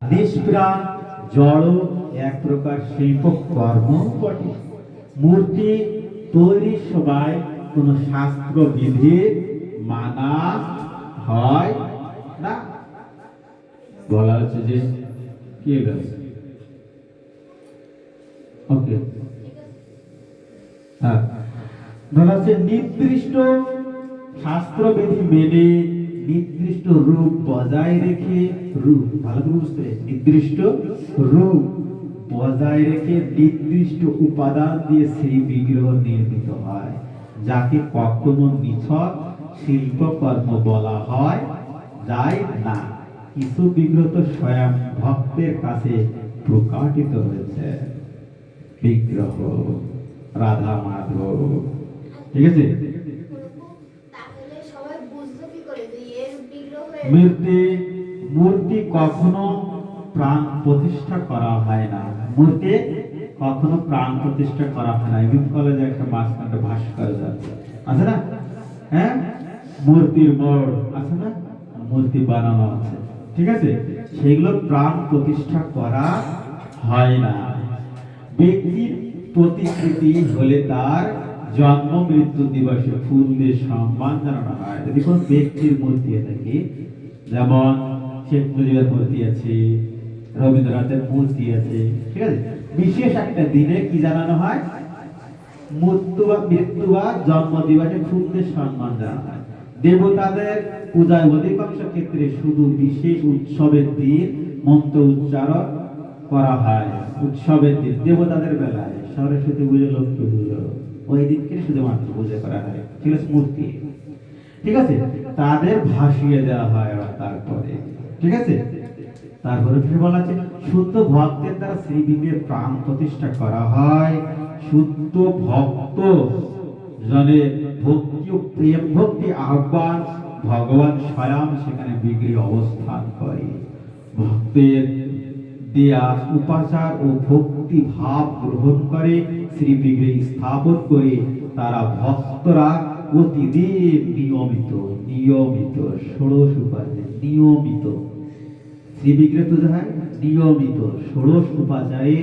নিষ্প্রাণ জড় এক প্রকার শিল্প কর্ম বটে। মূর্তি তৈরির সময় কোন শাস্ত্র বিধি মানা হয় না। বলা হচ্ছে যে কি ওকে, হ্যাঁ, বলা হচ্ছে নির্দিষ্ট শাস্ত্রবিধি মেনে নির্দিষ্ট রূপ বজায় রেখে, রূপ ভালো করে বুঝতে, নির্দিষ্ট রূপ বজায় রেখে নির্দিষ্ট উপাদান দিয়ে সেই বিগ্রহ নির্মিত হয়, যাকে কখনো নিছক শিল্পকর্ম বলা হয় যায় না। কিছু বিগ্রহ তো স্বয়ং ভক্তের কাছে প্রকাশিত হয়েছে। বিগ্রহ রাধা মাধব, ঠিক আছে। মূর্তি কখনো প্রাণ প্রতিষ্ঠা করা হয় না। মূর্তি কখনো প্রাণ প্রতিষ্ঠা করা হয় না। এমনি কলেজে একটা মাঝখানে ভাস্কর আছে না, হ্যাঁ, মূর্তির মোড় আছে না, মূর্তি বানানো আছে, ঠিক আছে, সেগুলো প্রাণ প্রতিষ্ঠা করা হয় না। ব্যক্তির প্রতিকৃতি হলে তার জন্ম মৃত্যু দিবসে ফুল দিয়ে সম্মান জানানো হয়। যদি কোন ব্যক্তির মূর্তি থাকে, যেমন শেখ মুজিবের মূর্তি আছে, রবীন্দ্রনাথের মূর্তি আছে, ঠিক আছে, বিশেষ একটা দিনে কি জানানো হয়, মৃত্যু বা জন্ম দিবসে ফুল দিয়ে সম্মান জানানো হয়। দেবতাদের পূজায় অধিকাংশ ক্ষেত্রে শুধু বিশেষ উৎসবের দিন মন্ত্র উচ্চারণ করা হয়। উৎসবের দিন দেবতাদের বেলায় সরস্বতী পুজো, লক্ষ্মী পুজো, ওই দিনকে শুধুমাত্র পূজা করা হয়, ঠিক আছে, মূর্তি, ঠিক আছে, তাদের ভাসিয়ে দেওয়া হয় আবার তারপরে, ঠিক আছে। তারপরে কি বলা আছে, শুদ্ধ ভক্তের দ্বারা শ্রী বিগ্রহের প্রাণ প্রতিষ্ঠা করা হয়। শুদ্ধ ভক্ত জনে ভক্তি ও প্রেম ভক্তি আহ্বান, ভগবান স্বয়ং সেখানে বিগ্রহে অবস্থান করে। ভক্তের দেয়া উপাচার ও ভক্তি ভাব গ্রহণ করে শ্রী বিগ্রহে স্থাপন করে তারা ভক্তরা প্রতিদিন নিয়মিত ষোড়শ উপাচারে নিয়মিত শ্রী বিগ্রহ পূজা হয়, নিয়মিত ষোড়শ উপাচারে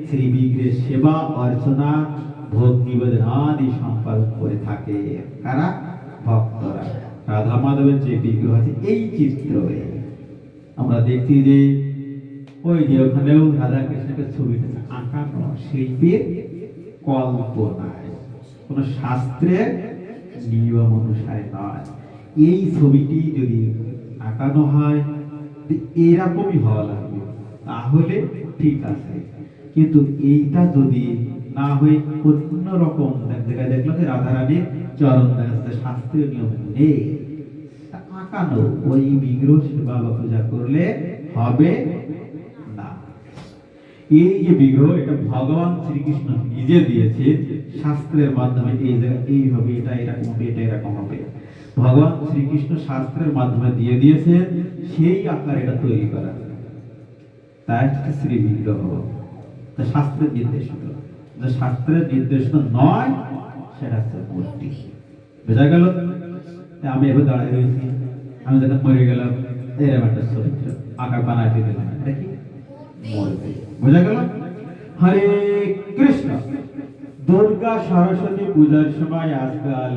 শ্রী বিগ্রহের সেবা অর্চনা ভোগ নিবেদন আদি সম্পাদন করে থাকে। কারা? ভক্তরা। রাধা মাধবের যে বিগ্রহ আছে, এই চিত্রে আমরা দেখছি যে ওই যে ওখানেও রাধা কৃষ্ণের ছবিটা আঁকানো শিল্পীর কল্পনায়, কোন শাস্ত্রের নিয়ম অনুসারে নয়। এই ছবিটি যদি আঁকানো হয় এরকমই হওয়া লাগবে, তাহলে ঠিক আছে। কিন্তু এইটা যদি না হয়ে অন্য রকম জায়গায় দেখলাম যে রাধারানীর চরণ দেখা, শাস্ত্রীয় নিয়ম নেই, আঁকানো, ওই বিগ্রহ সেবা বা পূজা করলে হবে না। এই যে বিগ্রহ, এটা ভগবান শ্রীকৃষ্ণ নিজে দিয়েছে শাস্ত্রের মাধ্যমে, এই জায়গা এই হবে, এটা এরকম হবে, এটা এরকম হবে, ভগবান শ্রীকৃষ্ণ শাস্ত্রের মাধ্যমে দিয়ে দিয়েছে, সেই আকার এটা তৈরি করা, তাই শ্রী বিগ্রহ। শাস্ত্রের নির্দেশিত, যে শাস্ত্রের নির্দেশিত নয় সেটা হচ্ছে মূর্তি। বোঝা গেল? আমি এবার দাঁড়িয়ে রয়েছি, আমি যখন মরে গেলাম, এরকম একটা চরিত্র আকার বানাতে দিলাম, দেখি মূর্তি। বোঝা গেল? হরে কৃষ্ণ। দুর্গা সরস্বতী পূজার সময় আজকাল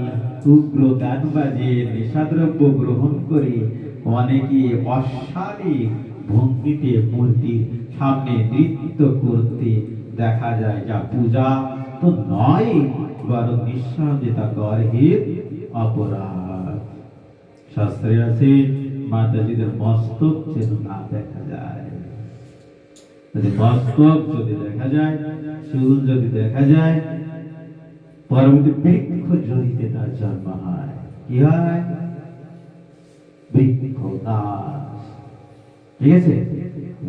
উগ্র গান বাজে নেশাদ্রব্য গ্রহণ করে অনেকে অশ্লীল ভঙ্গিতে মূর্তির সামনে নৃত্য করতে দেখা যায়, যা পূজা তো নয়, বরং নিঃসন্দেহে গর্হিত অপরাধ। শাস্ত্রে আছে মাতাজিদের মস্তক যেন না দেখা যায়। যদি মস্তক যদি দেখা যায়, চুল যদি দেখা যায়, পরবর্তী বৃক্ষ জড়িতে তার জন্ম হয়। কি হয়? বৃক্ষ দাস, ঠিক আছে।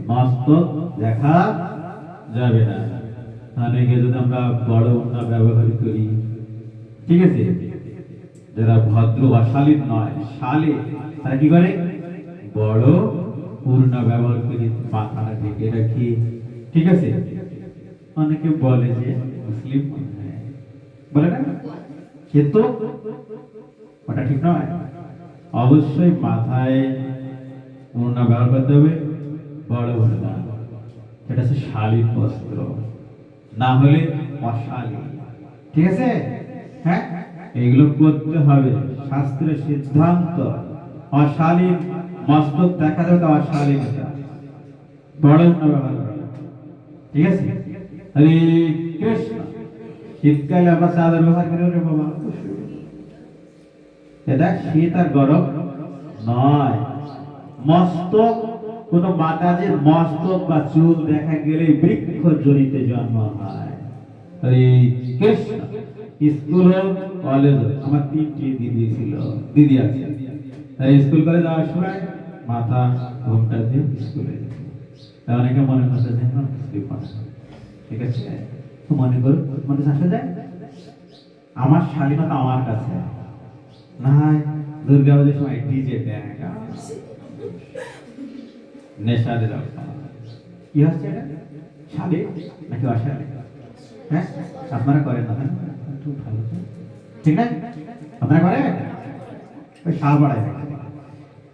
মস্তক দেখা যাবে না। অনেকে যদি আমরা বড় ওড়না ব্যবহার করি, ঠিক আছে, যারা ভদ্র অশালীন নয়, শালীন, তারা কি করে? বড় ওড়না ব্যবহার করে মাথাটা ঢেকে রাখি, ঠিক আছে। অনেকে বলে যে মুসলিম, বলে না, কিন্তু ওটা ঠিক নয়। অবশ্যই মাথায় ওড়না ব্যবহার করতে হবে, বড় বড় না, সেটা হচ্ছে শালীন বস্ত্র, না হলে অশালীন। ঠিক আছে? হ্যাঁ, এইগুলো করতে হবে, শাস্ত্রের সিদ্ধান্ত। অশালীন মস্তক দেখা যাবে, অশালীনতা, বড় ব্যবহার করা। ঠিক আছে? হরে কৃষ্ণ। শীতকালে আমরা চাদর ব্যবহার করি রে বাবা, এটা শীত আর গরম নয়। মস্তক, কোন মাতাজির মস্তক বা চুল দেখা গেলে বৃক্ষ জড়িতে জন্ম হয়। হরে কৃষ্ণ। স্কুল হোক কলেজ হোক, আমার 3টি দিদি ছিল, দিদি আছে, তাই স্কুল কলেজ যাওয়ার সময় মাথা ঘোমটা দিয়ে স্কুলে যেত। অনেকে মনে করছে যে স্লিপ আছে, ঠিক আছে, তো মনে করো মনে আসা যায় আমার শালীনতা আমার কাছে না হয় দুর্গা পুজোর সময় ডিজে দেখা নেশাদের কি হচ্ছে, এটা শালী নাকি অশালী? হ্যাঁ, আপনারা করেন না? একটু ভালো, ঠিক না? আপনারা করেন ওই শাহ বাড়ায়,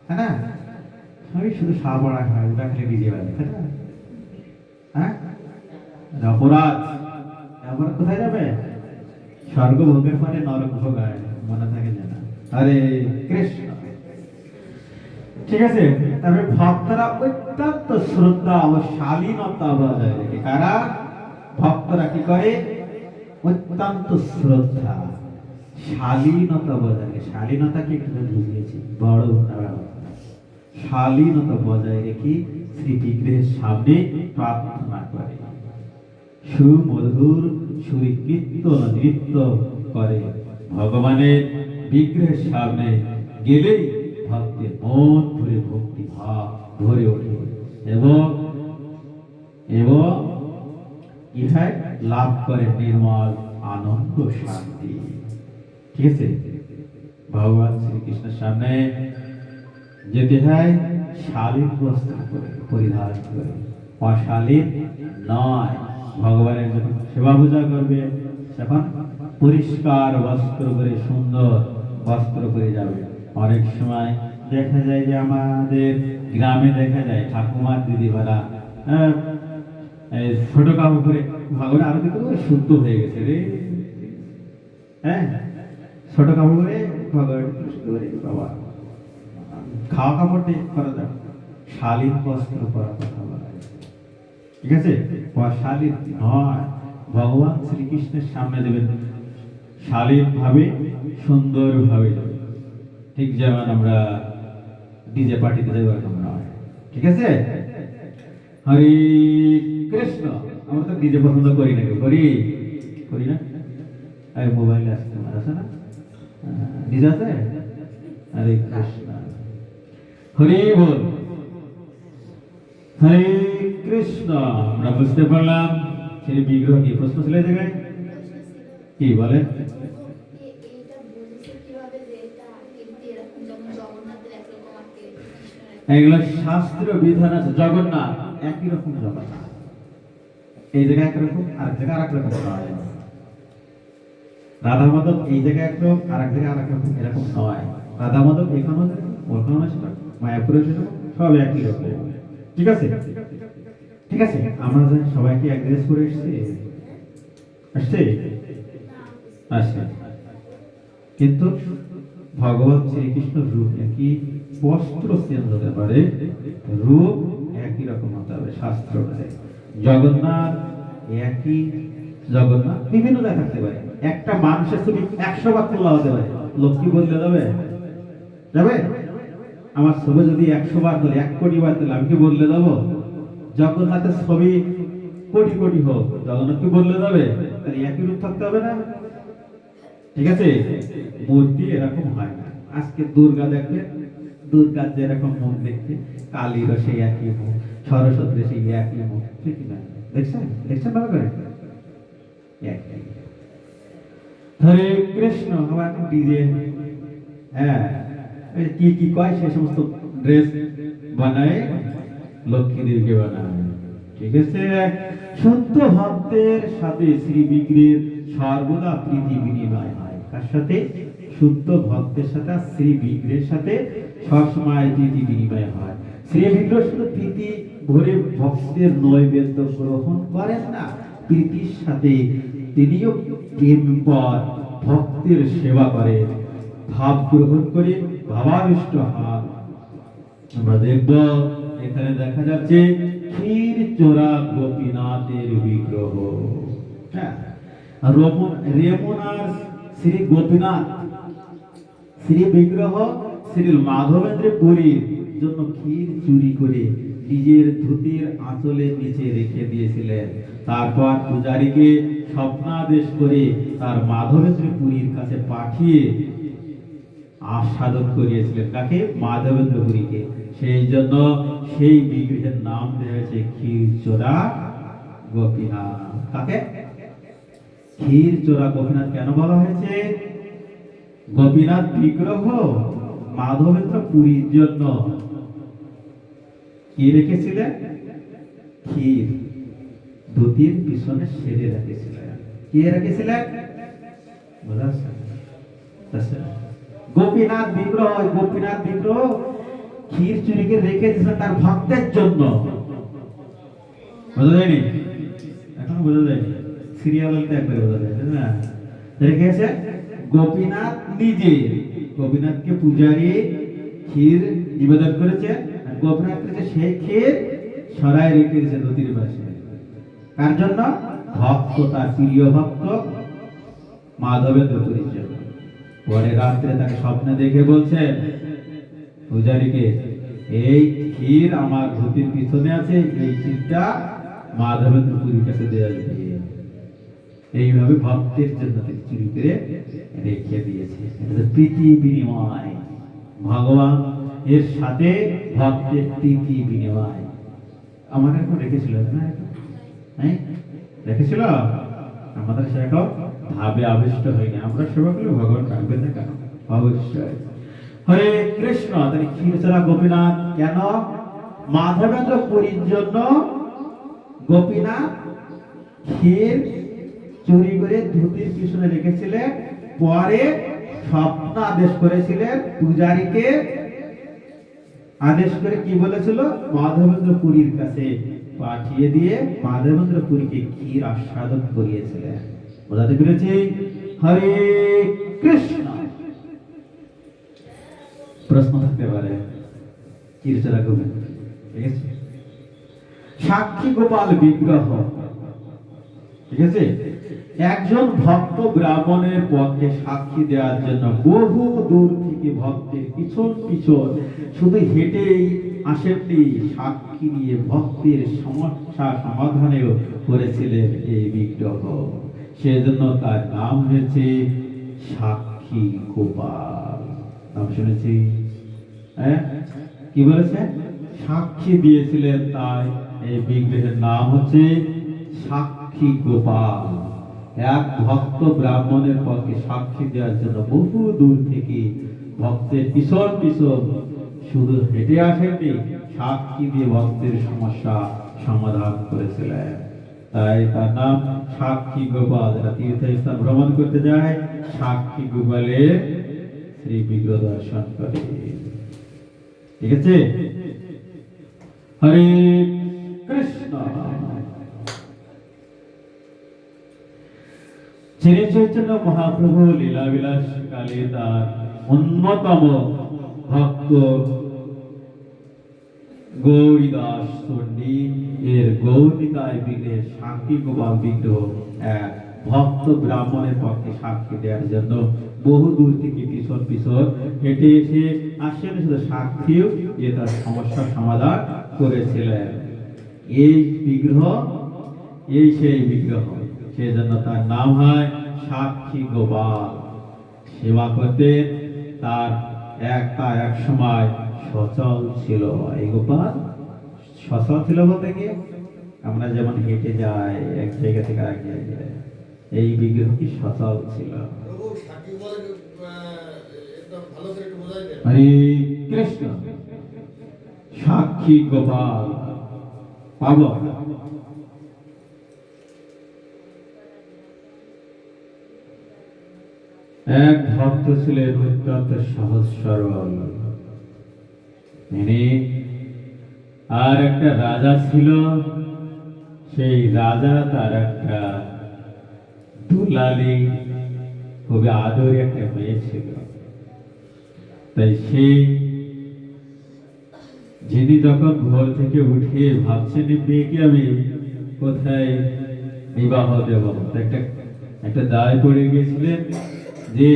হ্যাঁ না, ওই শুধু শাহ বাড়া হয়, ওটা খালি ডিজে বাজে, তাই না? হ্যাঁ, অপরাধ। অপরাধ কোথায় যাবে? স্বর্গ ভোগের পরে নরক ভোগ হয়, মনে থাকে না। হরে কৃষ্ণ। ঠিক আছে, তবে ভক্তরা অত্যন্ত শ্রদ্ধা ও শালীনতা বজায় রেখে, কারা? ভক্তরা কি করে? অত্যন্ত শ্রদ্ধা শালীনতা বজায় রেখে, শালীনতাকে একটু বুঝিয়েছি, বড় শালীনতা বজায় রেখে শ্রী বিগ্রহের সামনে প্রার্থনা করে, সুমধুর সুরে কীর্তন নৃত্য করে। ভগবানের বিগ্রহের সামনে গেলেই ভক্তের মন ভরে ভক্তি ভাব ভরে ওঠে এবং এবং কি হয়? লাভ করে নির্মল আনন্দ শান্তি। ঠিক আছে? ভগবান শ্রীকৃষ্ণের সামনে যেতে হয় শালীন বস্ত্র পরিধান করে, অশালীন নয়। ভগবানের যখন সেবা পূজা করবে তখন পরিষ্কার বস্ত্র করে, সুন্দর বস্ত্র করে যাবে। অনেক সময় দেখা যায় যে আমাদের গ্রামে দেখা যায় ঠাকুমার দিদিভারা ছোট কাপড় করে, ভগবান আরো দেখতে শুদ্ধ হয়ে গেছে রে, হ্যাঁ, ছোট কাপড় করে ভগবান বাবা খাওয়া কাপড় করা যাবে, শালীন বস্ত্র পরা কথা বলা। ঠিক আছে? শালীন নয়, ভগবান শ্রীকৃষ্ণের সামনে দেবেন শালীন ভাবে, সুন্দর ভাবে। ঠিক যেমন আমরা ডিজে পার্টিতে যাই এরকম নয়। ঠিক আছে? হরে কৃষ্ণ। আমরা তো ডিজে পছন্দ করি না, করি করি না? মোবাইলে আসতে আছে না, ডিজে আছে। হরে কৃষ্ণ, হরি বল, হরে কৃষ্ণ। আমরা বুঝতে পারলাম সেই বিগ্রহ কি প্রশ্ন ছিল জায়গায় কি বলে? এগুলো শাস্ত্র বিধান আছে। জগন্নাথ একই রকম, জগন্নাথ এই জায়গায় একরকম, আরেক জায়গায় আরেক রকম নয়। রাধা মাধব এই জায়গায় একরকম, আরেক জায়গায় আরেক রকম, এরকম নয়। রাধা মাধব এখানে ওখানে সেটা, মায়াপুরে সেটা, সব একই রকম। ঠিক আছে? ঠিক আছে, আমরা সবাইকে এক ড্রেস করে এসেছি, আসছে আসছে, কিন্তু ভগবান শ্রীকৃষ্ণ রূপ একই, বস্ত্র চেঞ্জ হতে পারে, রূপ একই রকম হতে হবে শাস্ত্র। জগন্নাথ একই জগন্নাথ, বিভিন্ন জায়গায় থাকতে পারে। একটা মানুষের ছবি 100 বার তোলা হতে পারে, লোক কি বললে যাবে? যাবে? আমার ছবি যদি 100 বার তোলে, 1 কোটি বার তোলে, আমি কি বললে যাবো? জগন্নাথের ছবি কোটি কোটি হোক, জগন্নাথ কি বললে যাবে? তাহলে একই রূপ থাকতে হবে না? ঠিক আছে? মূর্তি এরকম হয় না। আজকে দুর্গা দেখবে, দুর্গার যেরকম মুখ দেখতে, কালীরও সেই একই মুখ, সরস্বতীর সেই একই মুখ, ঠিক না? দেখছেন? দেখছেন ভালো করে? একই। হরে কৃষ্ণ। আমার ডিজে, হ্যাঁ, কি কি কয় সে সমস্ত ড্রেস বানায়, লক্ষ্মী দেবীকে বানায়। ঠিক আছে? শুদ্ধ ভক্তের সাথে শ্রী বিগ্রহের সর্বদা প্রীতি বিনিময় হয়। কার সাথে? শুদ্ধ ভক্তের সাথে শ্রী বিগ্রহের সাথে সবসময় প্রীতি বিনিময় হয়। শ্রী বিগ্রহ শুধু প্রীতি ভরে ভক্তের নৈবেদ্য গ্রহণ করেন না, প্রীতির সাথে তিনিও প্রেম পর ভক্তের সেবা করে, ভাব গ্রহণ করে ভাবাবিষ্ট হন। আমরা দেখব এখানে দেখা যাচ্ছে ক্ষীর চোরা গোপীনাথের বিগ্রহ। হ্যাঁ, রেমুনার শ্রী গোপীনাথ শ্রী বিগ্রহ শ্রী মাধবেন্দ্র পুরীর জন্য ক্ষীর চুরি করে নিজের ধুতির আঁচলের নিচে রেখে দিয়েছিলেন। তারপর পূজারীকে স্বপ্নাদেশ করে তার মাধবেন্দ্র পুরীর কাছে পাঠিয়ে আস্বাদন করিয়েছিলেন। কাকে? মাধবেন্দ্র পুরীকে। সেই জন্য সেই বিগ্রহের নাম দেওয়া হয়েছে ক্ষীর চোরা গোপীনাথ। কাকে? ক্ষীর চোরা গোপীনাথ কেন বলা হয়েছে? গোপীনাথ বিগ্রহ মাধবেন্দ্র পুরীর জন্য কি রেখেছিলেন? ক্ষীর ধুতির পিছনে সেরে রেখেছিলেন। কে রেখেছিলেন? গোপীনাথ বিগ্রহ। গোপীনাথ বিগ্রহ ক্ষীর চুরি করে রেখে দিয়েছিলেন তার ভক্তের জন্য। বোঝা যায়নি? এখন বোঝা যায়নি, সিরিয়াল একবারে বোঝা যায় না। রেখেছে গোপীনাথ নিজে। গোপীনাথকে পূজারী ক্ষীর নিবেদন করেছে, আর গোপীনাথ করেছে সেই ক্ষীর সরাই রেখে দিয়েছে নদীর পাশে। কার জন্য? ভক্ত, তার প্রিয় ভক্ত মাধবেন্দ্র পুরীর জন্য। পরে রাত্রে তাকে স্বপ্নে দেখে বলছেন পূজারীকে, এই ক্ষীর আমার ধুতির পিছনে আছে, এই ক্ষীরটা মাধবেন্দ্র পুরীর কাছে দেওয়া যাবে। এইভাবে ভক্তের জন্য তিনি চুরি করে রেখে দিয়েছে। প্রীতি বিনিময়, ভগবান এর সাথে ভক্তের প্রীতি বিনিময়। আমাদের এখন রেখেছিল না? হ্যাঁ, রেখেছিল। আমাদের সেটা ভাবে আবিষ্ট হয়নি। আমরা সেবা করলে ভগবান রাখবেন না কেন? অবশ্যই। হরে কৃষ্ণ। তাহলে ক্ষীরচোরা গোপীনাথ কেন? মাধবেন্দ্র পুরীর জন্য গোপীনাথ ক্ষীর চুরি করে ধুতির পিছনে রেখেছিলেন। পরে স্বপ্ন আদেশ করেছিলেন পূজারীকে, আদেশ করে কি বলেছিল? মাধবেন্দ্র পুরীর কাছে পাঠিয়ে দিয়ে মাধবেন্দ্র পুরীকে ক্ষীর আস্বাদন করিয়েছিলেন। বোঝাতে পেরেছি? হরে কৃষ্ণ। প্রশ্ন থাকতে পারে ক্ষীরচোরা গোপীনাথ, ঠিক আছে? সাক্ষী গোপাল বিগ্রহ, ঠিক আছে? একজন ভক্ত ব্রাহ্মণের পক্ষে সাক্ষী দেওয়ার জন্য বহু দূর থেকে ভক্তের পিছন পিছন শুধু হেঁটেই আসেননি, সাক্ষী নিয়ে ভক্তের সমস্যা সমাধানেও করেছিলেন এই বিগ্রহ। সেজন্য তার নাম হয়েছে সাক্ষী গোপাল। নাম শুনেছি? হ্যাঁ, কি বলেছে? সাক্ষী দিয়েছিলেন, তাই এই বিগ্রহের নাম হচ্ছে সাক্ষী গোপাল। এক ভক্ত ব্রাহ্মণের পক্ষে সাক্ষী দেওয়ার জন্য বহু দূর থেকে ভক্তের পিছন পিছন শুধু হেঁটে আসেননি, সাক্ষী দিয়ে ভক্তের সমস্যা সমাধান করেছিলেন। তাই তার নাম সাক্ষী গোপাল। যারা তীর্থস্থান ভ্রমণ করতে যায়, সাক্ষী গোপালের শ্রী বিগ্রহ দর্শন করে। ঠিক আছে? হরে কৃষ্ণ। শ্রী চৈতন্য মহাপ্রভু লীলা বিলাস কালে তার অন্যতম ভক্ত গৌরীদাস চণ্ডী এর গৌরীতায় বিগ্রহের সাক্ষী গোপাল বিগ্রহ এক ভক্ত ব্রাহ্মণের পক্ষে সাক্ষী দেওয়ার জন্য বহু দূর থেকে পিছন পিছন হেঁটে এসে আসেন, শুধু সাক্ষীও যে তার সমস্যার সমাধান করেছিলেন। এই বিগ্রহ, এই সেই বিগ্রহ, সেজন্য তার নাম হয় সাক্ষী গোপাল। সেবা করতে তার এক সময় সচল ছিল। এই গোপাল সচল ছিল বলতে গিয়ে আমরা যেমন হেঁটে যাই এক জায়গা থেকে আরেক জায়গায়, এই বিগ্রহ কি সচল ছিল। হরে কৃষ্ণ। সাক্ষী গোপাল পাব। এক ভক্ত ছিলেন অত্যন্ত সহজ সরল। তিনি আর একটা রাজা ছিল, সেই রাজা তার একটা দুলালি, খুবই আদরে একটা মেয়ে ছিল। তাই সেই যিনি যখন ঘর থেকে উঠে ভাবছেন এই মেয়েকে আমি কোথায় বিবাহ দেব, একটা একটা দায় পড়ে গিয়েছিলেন যে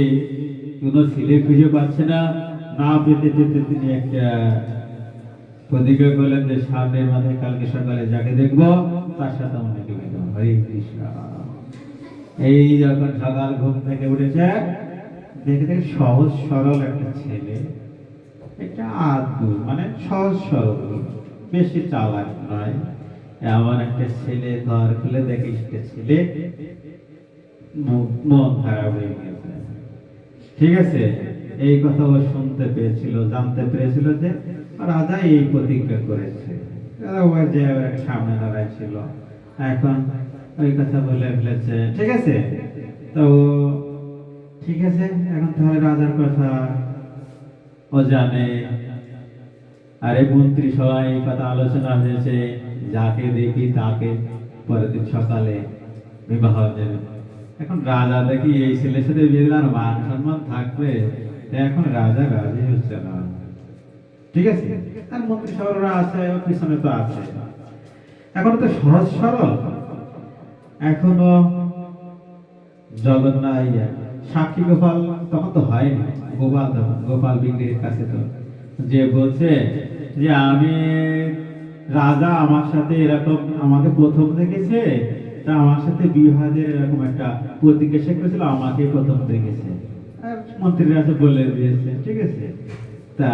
কোনো ছেলে খুঁজে পাচ্ছে না, না পেতে পেতে তিনি একটা প্রতিজ্ঞা করলেন যে সামনের মাথায় কালকে সকালে যাকে দেখবো তার সাথে আমাকে বিবাহ। হরে কৃষ্ণ। এই যখন সকাল ঘুম থেকে উঠেছে, দেখে দেখে সহজ সরল একটা ছেলে, একটা আদু মানে সহজ সরল, বেশি চালাক নয়, এমন একটা ছেলে ঘর খুলে দেখে একটা ছেলে, মন খারাপ হয়ে গেছে। ঠিক আছে, এই কথা ও শুনতে পেয়েছিল, জানতে পেরেছিল যে রাজা এই প্রতিজ্ঞা করেছে। ওই যে সামনে দাঁড়াইছিল, এখন ওই কথা বলে ফেলেছে। ঠিক আছে, তো ঠিক আছে, এখন তাহলে রাজার কথা ও জানে। আরে মন্ত্রী সবাই এই কথা আলোচনা হয়েছে, যাকে দেখি তাকে পরের দিন সকালে বিবাহ দেবে। এখন রাজা দেখি এই ছেলের সাথে বিয়ে দিলে আর মান সম্মান থাকবে, এখন রাজা রাজি হচ্ছে না। ঠিক আছে, আর মন্ত্রী সভারা আছে, পিছনে তো আছে। এখন তো সহজ সরল, এখনো জগন্নাথ সাক্ষী গোপাল তখন তো হয়নি, গোপাল তখন গোপাল বিগ্রহের কাছে তো যে বলছে যে আমি রাজা, আমার সাথে এরকম আমাকে প্রথম দেখেছে, তা আমার সাথে বিবাহের এরকম একটা প্রতিজ্ঞা সে করেছিল, আমাকে প্রথম দেখেছে। আর মন্ত্রীর কাছে বলে দিয়েছে। ঠিক আছে, তা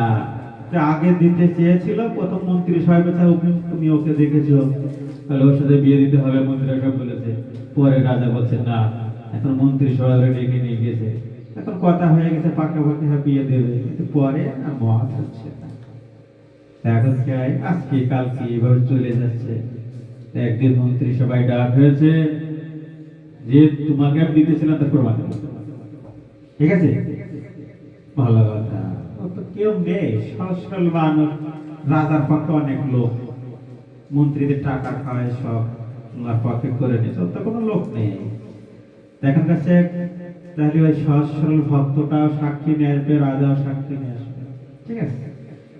আগে দিতে চেয়েছিল প্রথম মন্ত্রী সাহেব, তুমি ওকে দেখেছো, তাহলে ওর সাথে বিয়ে দিতে হবে, মন্ত্রী সব বলেছে। পরে রাজা বলছে না, এখন মন্ত্রী সবাই ডেকে নিয়ে গেছে, এখন কথা হয়ে গেছে পাকাপাকি বিয়ে দেবে, কিন্তু পরে আর মত হচ্ছে না। এখন চাই আজকে কালকে এভাবে চলে যাচ্ছে। একদিন মন্ত্রী সবাই ডাক হয়েছে যে তোমাকে আমি দিতেছিলাম তার প্রমাণ। ঠিক আছে, ভালো কথা, তো কেউ নেই, সরল মানুষ, রাজার পক্ষে অনেক লোক, মন্ত্রীদের টাকা খায় সব ওনার পক্ষে করে নিয়েছে, তো কোনো লোক নেই। দেখা গেছে তাহলে ওই সহজ সরল ভক্তটাও সাক্ষী নিয়ে আসবে, রাজাও সাক্ষী নিয়ে আসবে। ঠিক আছে,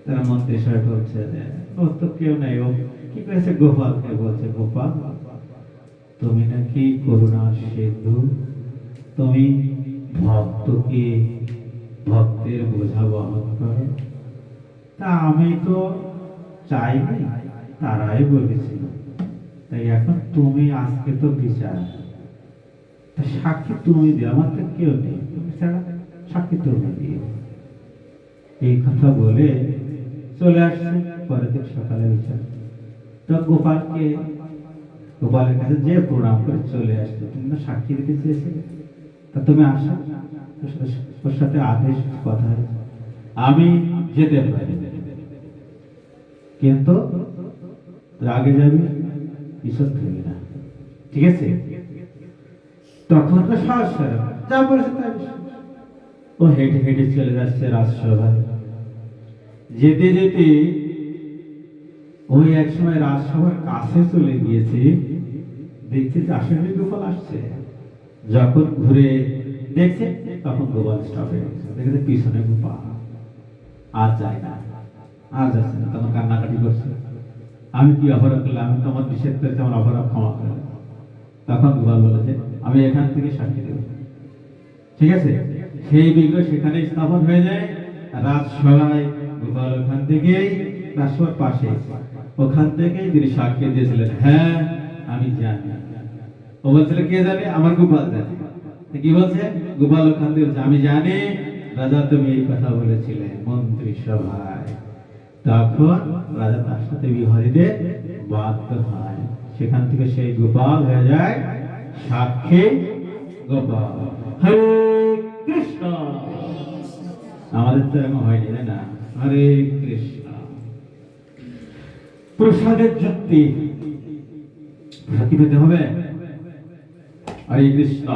তারা মন্ত্রী সাহেব বলছে যে ওর তো কেউ নেই, ও কি করেছে গোপালকে বলছে, গোপাল তুমি নাকি করুণার সিন্ধু, তুমি ভক্তকে ভক্তের বোঝা বহন করো। তা আমি তো চাইনি, তারাই বলেছিল, তাই এখন তুমি আজকে তো বিচার, সাক্ষী তুমি দিও, আমার তো কেউ নেই, তুমি ছাড়া সাক্ষী তুমি দিও। এই কথা বলে চলে আসছে পরের দিন সকালে বিচার। তো গোপালের কাছে যে প্রণাম করে চলে আসছে, তুমি না সাক্ষী দিতে চেয়েছিলে, তা তুমি আসো, ওর সাথে আদেশ কথা, আমি যেতে পারি, কিন্তু রাগে যাবি, পিছন ফেলবি না। ঠিক আছে, তখন তো সাহস যা বলেছে তাই, ও হেঁটে হেঁটে চলে যাচ্ছে রাজসভায়। যেতে যেতে ওই এক সময় রাজসভার কাছে চলে গিয়েছে, দেখছে যে আসলে গোপাল আসছে। যখন ঘুরে দেখছে তখন গোপাল স্টপ হয়ে গেছে, দেখেছে পিছনে গোপাল আর যায় না, আর যাচ্ছে না, তখন কান্নাকাটি করছে, আমি কি অপরাধ করলাম, আমি তোমার নিষেধ করেছি, আমার অপরাধ ক্ষমা করে। তখন গোপাল বলেছে আমি এখান থেকে সাক্ষী দেব। ঠিক আছে, সেই বিগ্রহ সেখানে স্থাপন হয়ে যায়। রাজসভায় গোপাল ওখান থেকেই, রাজসভার পাশে, ওখান থেকেই তিনি সাক্ষী দিয়েছিলেন, হ্যাঁ আমি জানি। ও বলছিল কে জানে, আমার গোপাল জানে। কি বলছে গোপাল ওখান থেকে বলছে, আমি জানি রাজা তুমি এই কথা বলেছিলে মন্ত্রী সভায়। তখন রাজা তার সাথে বিবাহ দিতে বাধ্য হয়। সেখান থেকে সেই গোপাল হয়ে যায় সাক্ষী গোপাল। হরে কৃষ্ণ। আমাদের তো এরকম হয়নি, তাই না? হরে কৃষ্ণ। প্রসাদের যুক্তি কি পেতে হবে? হরে কৃষ্ণ।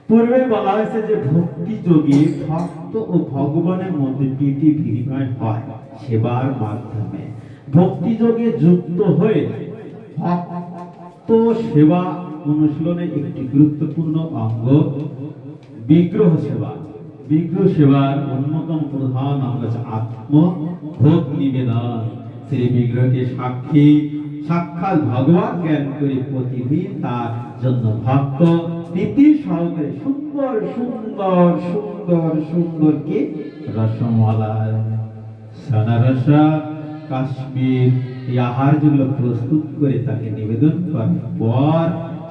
পূর্বে বলা হয়েছে যে ভক্তি যোগে ভক্ত ও ভগবানের মধ্যে প্রীতি বিনিময় হয় সেবার মাধ্যমে। ভক্তিযোগে যুক্ত হয়ে ভক্ত সেবা অনুশীলনে একটি গুরুত্বপূর্ণ অঙ্গ বিগ্রহ সেবা। বিগ্রহ সেবার অন্যতম প্রধান অঙ্গ হচ্ছে আত্মভোগ নিবেদন। সেই বিগ্রহকে সাক্ষাৎ ভগবান জ্ঞান করে প্রতিদিন তার জন্য ভক্ত প্রীতি সহকারে সুন্দর সুন্দর সুন্দর সুন্দর কি রসমালাই, সানারসা, কাশ্মীর এই আহার যেগুলো প্রস্তুত করে তাকে নিবেদন করার পর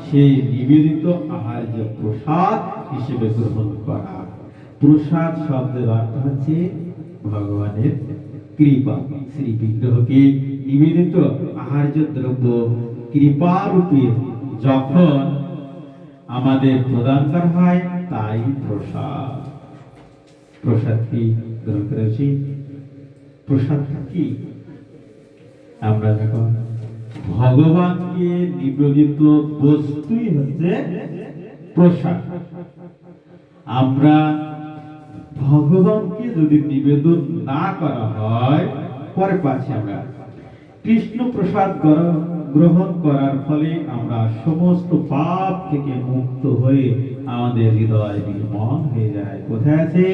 সেই নিবেদিত আহার্য প্রসাদ হিসেবে গ্রহণ করা। প্রসাদ শব্দের অর্থ হচ্ছে ভগবানের কৃপা। শ্রী বিগ্রহকে নিবেদিত আহার্য দ্রব্য কৃপা রূপে যখন আমাদের প্রদান করা হয় তাই প্রসাদ। প্রসাদ কি গ্রহণ করেছি? প্রসাদ কি? আমরা যখন ভগবানকে নিবেদিত বস্তুই হচ্ছে প্রসাদ। আমরা ভগবানকে যদি নিবেদন না করা হয় পরে পাচ্ছি আমরা কৃষ্ণ প্রসাদ গ্রহণ করার ফলে আমরা সমস্ত পাপ থেকে মুক্ত হয়ে আমাদের হৃদয় নির্মল হয়ে যায়। কোথায় আছে?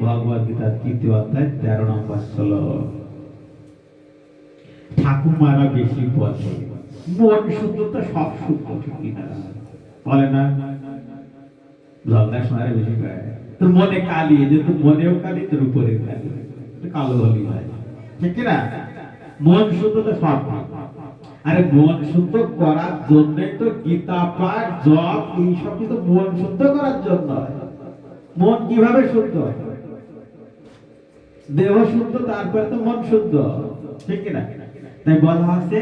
ভগবদ গীতার ৩য় অধ্যায় ১৩ নম্বর শ্লোক। ঠাকুমারা বেশি বলে মন শুদ্ধ তো সব শুদ্ধ, ঠিক কিনা বলে না? জলদাসমারা বেশি করে তোর মনে কালি, যে তোর মনেও কালি তোর উপরে কালি, কালো হলি হয়, ঠিক কিনা? মন শুদ্ধ তো সব। আরে মন শুদ্ধ করার জন্যই তো গীতা পাঠ জপ এইসব কিন্তু মন শুদ্ধ করার জন্য। মন কিভাবে শুদ্ধ? দেহ শুদ্ধ, তারপরে তো মন শুদ্ধ, ঠিক কিনা? তাই বলা আছে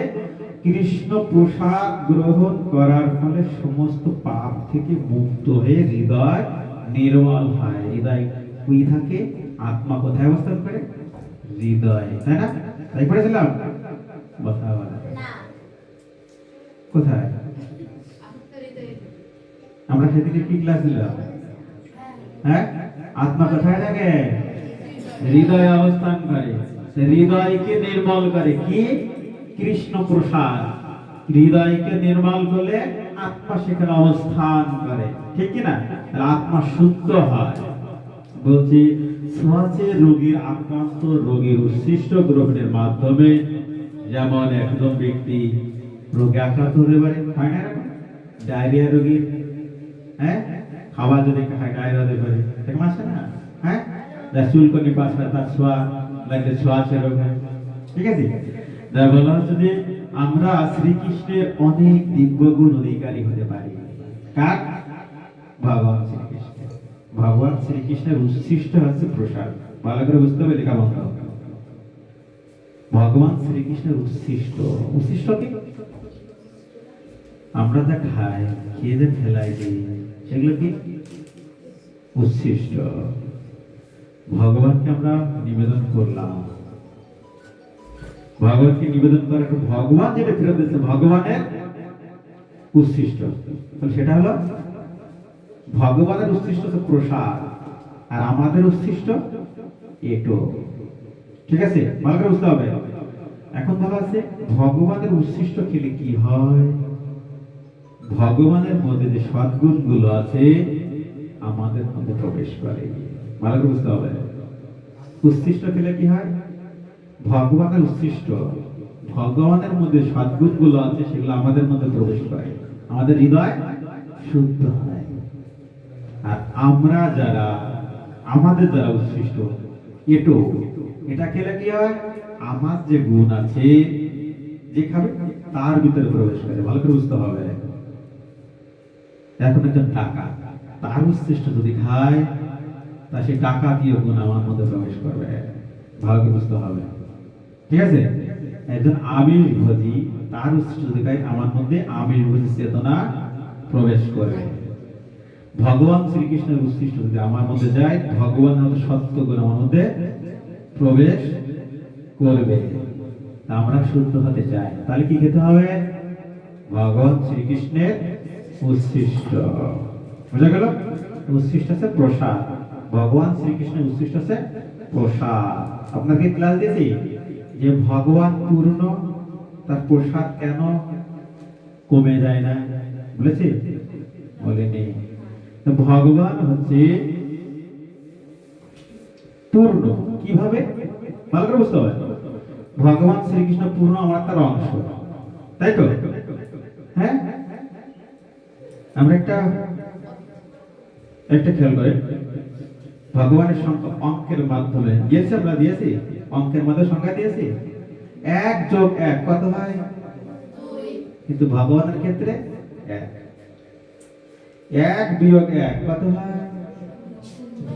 কৃষ্ণ প্রসাদ গ্রহণ করার ফলে সমস্ত পাপ থেকে মুক্ত হয়ে হৃদয় নির্মল হয়। হৃদয় কই থাকে? আত্মা কোথায় অবস্থান করে? হৃদয়ে, তাই না? তাই পড়েছিলাম কথা বলা কোথায়? আমরা সেদিকে কি ক্লাস দিলাম? হ্যাঁ, আত্মা কোথায় থাকে? হৃদয়ে অবস্থান করে। হৃদয়কে নির্মল করে কি? কৃষ্ণ প্রসাদ। হৃদয়কে নির্মল করলে আত্মা সেখানে অবস্থান করে, ঠিক কিনা? আত্মা শুদ্ধ হয়। বলছি ছোঁয়াচে রোগীর আক্রান্ত রোগীর উচ্ছিষ্ট গ্রহণের মাধ্যমে যেমন একজন ব্যক্তি রোগে আক্রান্ত হতে পারে, হয় না? ডায়রিয়া রোগীর হ্যাঁ খাবার যদি খায় ডায়রিয়া হতে পারে, এরকম আছে না? হ্যাঁ, চুলকনি পাশ হয় তার ছোঁয়া লাগলে ছোঁয়াচে রোগ হয়, ঠিক আছে? বলা হচ্ছে যে আমরা শ্রীকৃষ্ণের অনেক দিব্যগুণ অধিকারী হতে পারি। কার? ভগবান শ্রীকৃষ্ণ। ভগবান শ্রীকৃষ্ণের উচ্ছিষ্ট হচ্ছে প্রসাদ। ভালো করে বুঝতে হবে, লেখা বন্ধ। ভগবান শ্রীকৃষ্ণের উচ্ছিষ্ট। উচ্ছিষ্ট কি? আমরা যা খাই, খেয়ে যে ফেলাই দিই, সেগুলো কি উচ্ছিষ্ট। ভগবানকে আমরা নিবেদন করলাম, ভগবানকে নিবেদন করার ভগবান যেটা ফেরত দিচ্ছে ভগবানের উচ্ছিষ্ট, সেটা হলো ভগবানের উচ্ছিষ্ট প্রসাদ, আর আমাদের উচ্ছিষ্ট এটো, ঠিক আছে? ভালো করে বুঝতে হবে। এখন বলা আছে ভগবানের উচ্ছিষ্ট খেলে কি হয়? ভগবানের মধ্যে যে সদ্গুণ গুলো আছে আমাদের মধ্যে প্রবেশ করে। ভালো করে বুঝতে হবে। উচ্ছিষ্ট খেলে কি হয়? ভগবানের উচ্ছিষ্ট, ভগবানের মধ্যে সদ্গুণ গুলো আছে সেগুলো আমাদের মধ্যে প্রবেশ করে, আমাদের হৃদয় শুদ্ধ হয়। আর আমরা যারা আমাদের যারা উচ্ছিষ্ট এটো, এটা খেলে কি হয়? আমার যে গুণ আছে যে খাবে তার ভিতরে প্রবেশ করে। ভালো করে বুঝতে হবে। এখন একজন টাকা, তার উচ্ছিষ্ট যদি খায় তা সে টাকা দিয়ে গুণ আমার মধ্যে প্রবেশ করবে। ভালো করে বুঝতে হবে, ঠিক আছে? একজন আমিষ ভোজী, তার উচ্ছিষ্ট যদি খায় আমার মধ্যে আমিষ ভোজী চেতনা প্রবেশ করবে। ভগবান শ্রীকৃষ্ণের উচ্ছিষ্ট যদি আমার মধ্যে যায়, ভগবানের সত্য গুণ আমার মধ্যে প্রবেশ করবে। আমরা শুদ্ধ হতে চাই, তাহলে কি খেতে হবে? ভগবান শ্রীকৃষ্ণের উচ্ছিষ্ট। বুঝা গেল? উচ্ছিষ্ট আছে প্রসাদ। ভগবান শ্রীকৃষ্ণের উচ্ছিষ্ট আছে প্রসাদ। আপনাকে ক্লাস দিয়েছি যে ভগবান পূর্ণ, তার প্রসাদ কেন কমে যায় না বলেছে? বলেনি। ভগবান হচ্ছে পূর্ণ। কিভাবে? ভালো করে বুঝতে হবে। ভগবান শ্রীকৃষ্ণ পূর্ণ, আমরা তার অংশ, তাই তো? হ্যাঁ, আমরা একটা খেয়াল করে ভগবানের সংখ্যা অঙ্কের মাধ্যমে দিয়েছি, আমরা দিয়েছি অঙ্কের মধ্যে সংখ্যা দিয়েছি 1+1 কত হয়? কিন্তু ভগবানের ক্ষেত্রে 1 কত হয়?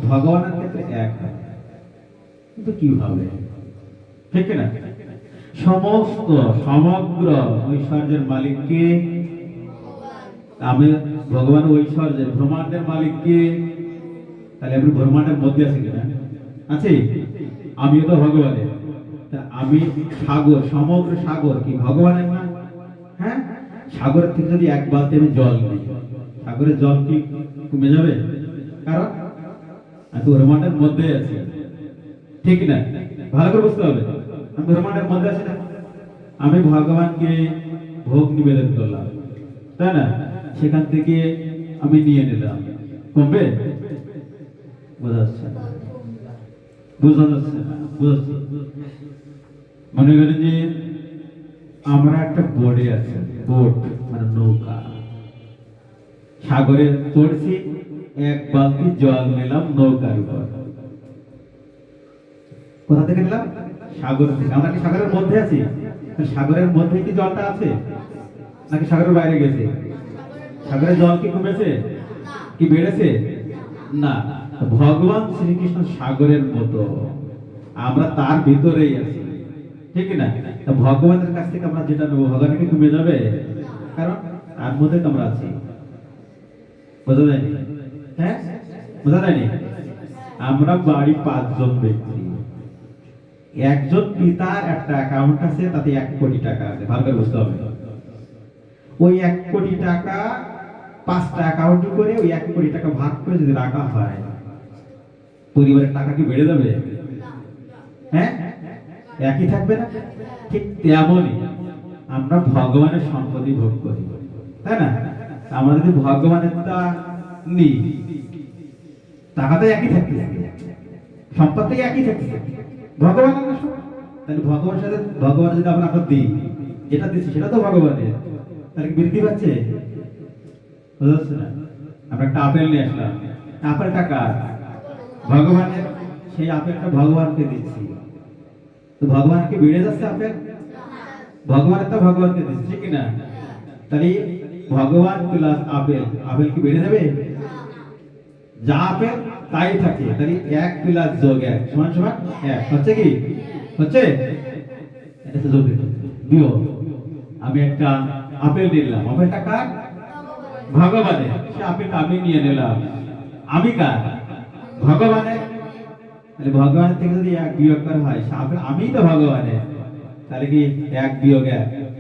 ভগবানের ক্ষেত্রে 1 হয়। কিন্তু কিভাবে? ঠিক না? সমস্ত সমগ্র ঐশ্বর্যের মালিক কে? আমি ভগবান ঐশ্বর্যের ব্রহ্মাণ্ডের মালিক কে? তাহলে আমি ব্রহ্মাণ্ডের মধ্যে আছি কিনা? আছি। আমিও তো ভগবানের। আমি সাগর, সমগ্র সাগর কি ভগবানের না? হ্যাঁ, সাগরের থেকে যদি 1 বালতি আমি জল নিই, সাগরের জল কি কমে যাবে? কারণ আমি ব্রহ্মাণ্ডের মধ্যে আছি, ঠিক না? ভালো করে বুঝতে হবে। আমি ব্রহ্মাণ্ডের মধ্যে আছি না? আমি ভগবানকে ভোগ নিবেদন করলাম, তাই না? সেখান থেকে আমি নিয়ে নিলাম, কমবে? বোঝা যাচ্ছে না? বোঝা যাচ্ছে না? বুঝাচ্ছি। মনে করেন যে আমরা একটা বোটে আছি, বোট মানে নৌকা, সাগরে চড়ছি, 1 বালতি জল নিলাম নৌকার উপর। কোথা থেকে নিলাম? সাগর থেকে। আমরা কি সাগরের মধ্যে আছি? সাগরের মধ্যে কি জলটা আছে নাকি সাগরের বাইরে গেছে? সাগরের জল কি কমেছে কি বেড়েছে? না। ভগবান শ্রীকৃষ্ণ সাগরের মতো, আমরা তার ভিতরেই আছি, ঠিক না? ভগবানের কাছ থেকে আমরা যেটা নেবো, ভগবান কি কমে যাবে? কারণ তার মধ্যে তো আমরা আছি। বোঝা যায়নি? হ্যাঁ, বোঝা যায়নি? আমরা বাড়ি 5 জন ব্যক্তি, একজন পিতার একটা অ্যাকাউন্ট আছে, তাতে 1 কোটি টাকা আছে। ভালো করে বুঝতে হবে। ওই 1 কোটি টাকা 5টা অ্যাকাউন্ট করে ওই 1 কোটি টাকা ভাগ করে যদি রাখা হয়, পরিবারের টাকা কি বেড়ে যাবে? হ্যাঁ, একই থাকবে না? ঠিক তেমনই আমরা ভগবানের সম্পত্তি ভোগ করি, তাই না? আমরা যদি ভগবানের তা নিই, টাকা তো একই থাকবে, সম্পত্তি একই থাকবে, ভগবানের না। তাহলে ভগবানের সাথে ভগবান যদি আমরা দিই, যেটা দিচ্ছি সেটা তো ভগবানের, তাহলে কি বৃদ্ধি পাচ্ছে? বোঝা যাচ্ছে না? আমরা একটা আপেল নিয়ে আসলাম, আপেল টাকা ভগবানের, সেই আপেলটা ভগবানকে দিচ্ছি, তো ভগবানকে বেড়ে যাচ্ছে আপেল? ভগবানের তো ভগবানকে দিচ্ছি, ঠিক না? তাহলে ভগবান প্লাস আপেল, আপেল কি বেড়ে যাবে? যা আপেল তাই থাকে। তাহলে 1 প্লাস যোগ 1 সমান সমান 1 হচ্ছে কি? হচ্ছে? এটা তো যোগ দিও। আমি একটা আপেল নিলাম, আপেলটা কার? ভগবানের। সে আপেলটা আমি নিয়ে নিলাম, আমি কার? ভগবানের। তাহলে ভগবানের থেকে যদি 1 বিয়োগ করা হয়, সে আপেল আমিই তো ভগবানের, তাহলে কি 1 বিয়োগ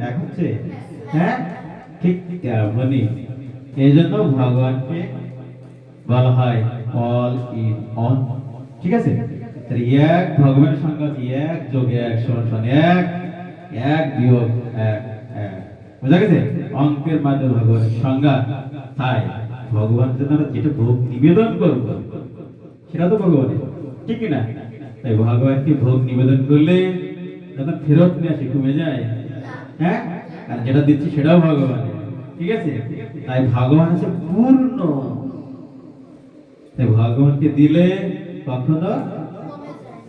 1 হচ্ছে? হ্যাঁ, ঠিক তেমনি এই জন্য ভগবানকে বলা হয় অল ইন অন, ঠিক আছে? তাহলে 1 ভগবানের সংজ্ঞা আছে 1+1 সমান 1, 1 বিয়োগ 1 1। বুঝা গেছে? অঙ্কের মাধ্যমে ভগবানের সংজ্ঞা। তাই ভগবানের জন্য আমরা যেটা ভোগ নিবেদন করব সেটা তো ভগবানের, ঠিক না? তাই ভগবানকে ভোগ নিবেদন করলে যখন ফেরত নিয়ে আসে কমে যায়, হ্যাঁ? আর যেটা দিচ্ছি সেটাও ভগবানের, ঠিক আছে? তাই ভগবান আছে পূর্ণ। তাই ভগবানকে দিলে কখনো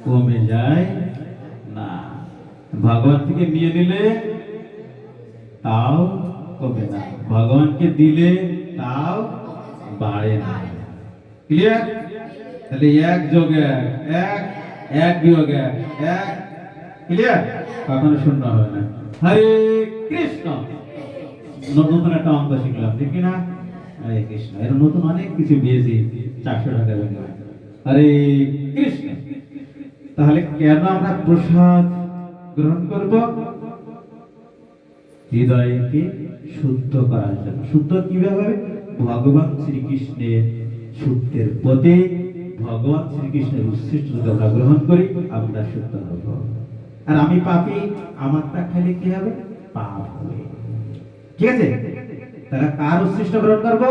কমে যায় না, ভগবান থেকে নিয়ে নিলে তাও কমে না, ভগবানকে দিলে তাও বাড়ে না। ক্লিয়ার? তাহলে 1+1 1, 1 বিয়োগ 1 1। ক্লিয়ার? কখনো শূন্য হবে না। হরে কৃষ্ণ। নতুন একটা অঙ্ক শিখলাম, ঠিক না? হরে কৃষ্ণ। এর নতুন অনেক কিছু পেয়েছি, 400 টাকা বেতন। হরে কৃষ্ণ। তাহলে কেন আমরা প্রসাদ গ্রহণ করব? হৃদয়কে শুদ্ধ করার জন্য। শুদ্ধ কিভাবে? ভগবান শ্রীকৃষ্ণের শুদ্ধের পথে, ভগবান শ্রীকৃষ্ণের উচ্ছিষ্ট যদি আমরা গ্রহণ করি, আমরা শুদ্ধ হব। আর আমি পাপী, আমারটা খেলে কি হবে? পাপ হবে। ঠিক আছে? তাহলে কার উচ্ছিষ্ট গ্রহণ করবো?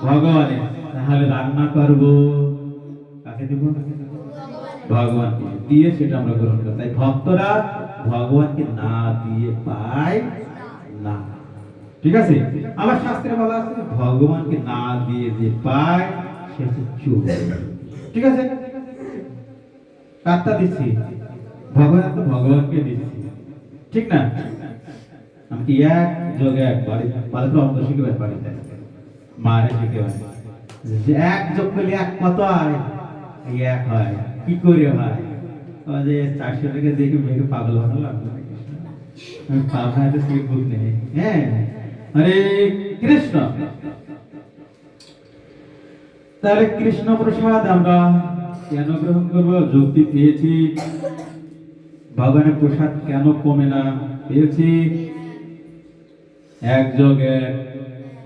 ভগবানের। তাহলে রান্না করব কাকে দেব? ভগবানকে দিয়ে সেটা আমরা গ্রহণ করি। তাই ভক্তরা ভগবানকে না দিয়ে পায় না। ঠিক আছে? আবার শাস্ত্রে বলা আছে ভগবানকে না দিয়ে যে পায় সে হচ্ছে চোর। ঠিক আছে? কারটা দিচ্ছি? ভগবান তো ভগবানকে দিচ্ছি। ঠিক না? আমি কি এক যোগে এক বাড়ি ভালো করে অঙ্ক শিখে বাড়িতে মারে শিখে যে এক যোগ করলে এক কত হয়? এই এক হয়। কি করে হয়? যে 400 টাকা দেখে মেয়েকে পাগল বানালো। আমি পাগল সেই বুক নেই। হ্যাঁ, হরে কৃষ্ণ। তাহলে কৃষ্ণ প্রসাদ আমরা কেন গ্রহণ করবো? যুক্তি পেয়েছি। ভগবানের প্রসাদ কেন কমে না? পেয়েছি। এক যোগ এক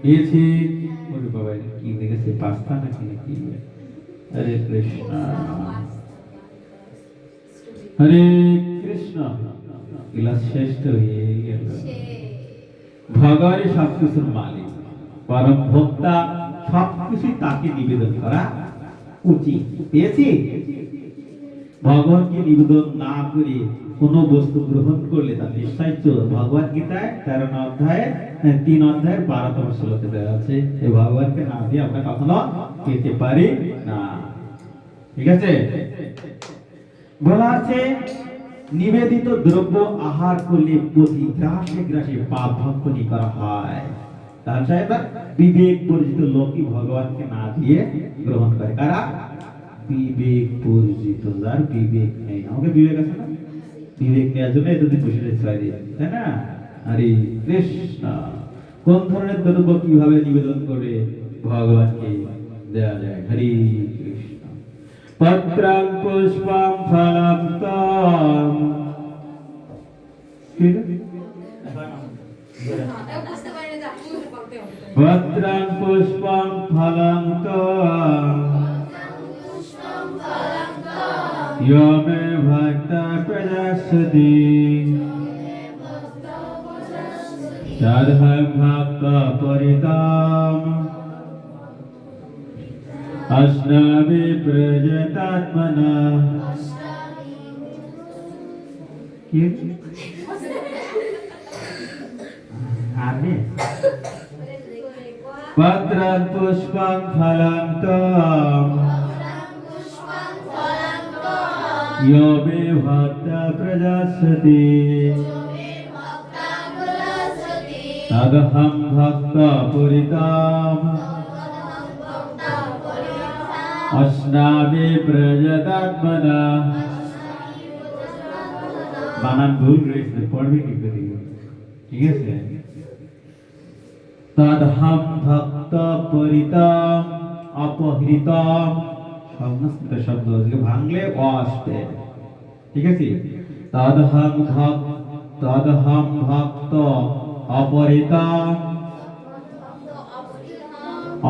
পেয়েছি। ওরে বাবা, কি দেখেছে? পাস্তা নাকি নাকি? হরে কৃষ্ণ, হরে কৃষ্ণ। ক্লাস শেষ তো হয়ে গেল। ভগবানই সবকিছুর মালিক, পরম ভোক্তা। সবকিছু তাকে নিবেদন করা উচিত। পেয়েছি? ভগবানকে নিবেদন না করে কোন বস্তু গ্রহণ করলে তার নিশ্চয় চোর। ভগবদ গীতায় 13 অধ্যায়ে 3 অধ্যায়ের 12তম শ্লোকে দেওয়া আছে এই ভগবানকে না দিয়ে আমরা কখনো পেতে পারি না। ঠিক আছে? বলা আছে নিবেদিত দ্রব্য আহার করলে প্রতি গ্রাসে গ্রাসে পাপ ভক্ষণী করা হয়। তাহলে বিবেক বর্জিত লোকই ভগবানকে না দিয়ে গ্রহণ করে। কারা? বিবেক বর্জিত, যার বিবেক নেই। আমাকে বিবেক আছে না? বিবেক নেওয়ার জন্য এতদিন বসে ছয় দিয়ে, তাই না? হরে কৃষ্ণ। কোন ধরনের দ্রব্য কিভাবে নিবেদন করে ভগবানকে দেওয়া যায়? হরে কৃষ্ণ। পত্রং পুষ্পং ফলং তম। পত্রং পুষ্পং ফলং তম यो मे भक्ता प्रजास्ति तदहं भक्त परिताम अस्नामि प्रजतात्मना। पत्रं पुष्पं फलं तम यो मे भक्ता प्रजास्ति तदहं भक्त परिताम अस्नामि प्रजतात्मना। বানান ভুল রয়েছে, পড়বে কি করে? ঠিক আছে? তদহং ভক্ত পরিতাম অপহৃতাম। সংস্কৃত শব্দ ভাঙলে অ আসবে। ঠিক আছে? তদহং ভক্ত অপহৃতাম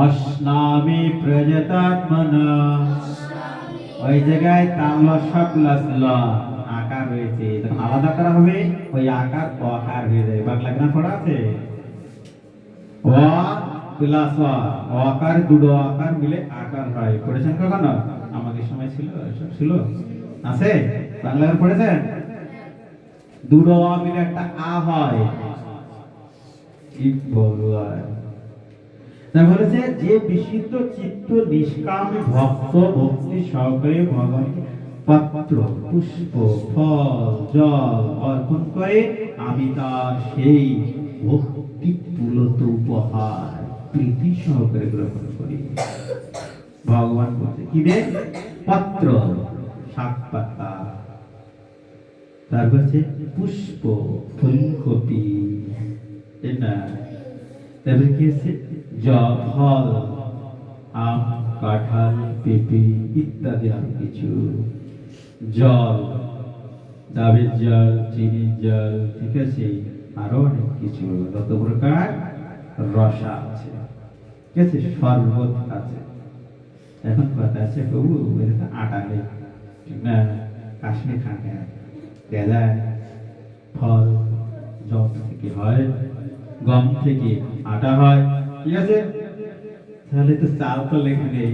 अस्नामि प्रजतात्मना। ওই জায়গায় তাম্ল প্লাস ল আকার রয়েছে, তখন আলাদা করা হবে, ওই আকার অকার হয়ে যায়। বাংলা গ্রাম পড়া আছে? অ প্লাস অকার দুটো আকার মিলে আকার হয়। পড়েছেন কখনো? আমাদের সময় ছিল, এসব ছিল, আছে? বাংলা গ্রাম পড়েছেন? দুটো অ মিলে একটা আ হয়। কি বলবো আর। বলেছে যে বিশুদ্ধ চিত্ত নিষ্কামী ভক্ত ভক্তি সহকারে ভগবানকে পত্র পুষ্প ফল জল অর্পণ করে আমি তার সেই ভক্তি পুলত উপহার প্রীতি সহকারে গ্রহণ করি। ভগবান বলছে কি রে? পত্র, শাক পাতা, তারপর হচ্ছে পুষ্প, ফুলকপি, এটা তারপরে কি আছে? জল, ফল, আম, কাঁঠাল, পেঁপে ইত্যাদি আরো কিছু, জল, ডাবের জল, চিনির জল, ঠিক আছে, আরো অনেক কিছু, যত প্রকার রসা আছে, ঠিক আছে, শরবত আছে। এখন কথা আছে প্রভু এটা আটা নেই, ঠিক না? কাশ্মীর খাঁকে দেয় ফল জব থেকে হয়, গম থেকে আটা হয়, ঠিক আছে? তাহলে তো চাল তো লেখা নেই,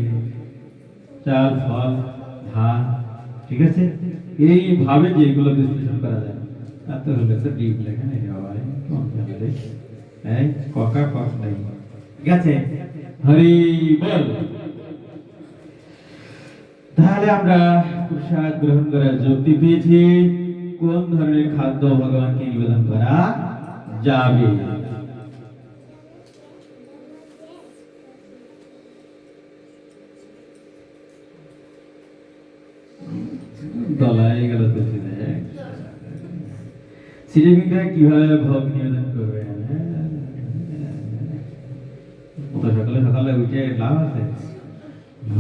চাল ফল ধান, ঠিক আছে? এইভাবে যেগুলো বিশ্লেষণ করা যায় তাতে হলে তো ডিপ লেখা নেই বাবা, কোন ঝামেলা, এই ককা কক নেই, ঠিক আছে? হরি বল। তাহলে আমরা প্রসাদ গ্রহণ করার যুক্তি পেয়েছি। কোন ধরনের খাদ্য ভগবানকে নিবেদন করা যাবে? দলাই গেল তো শ্রীবিগ্রহ কিভাবে ভোগ নিবেদন করবে? সকালে সকালে উঠে লাভ আছে?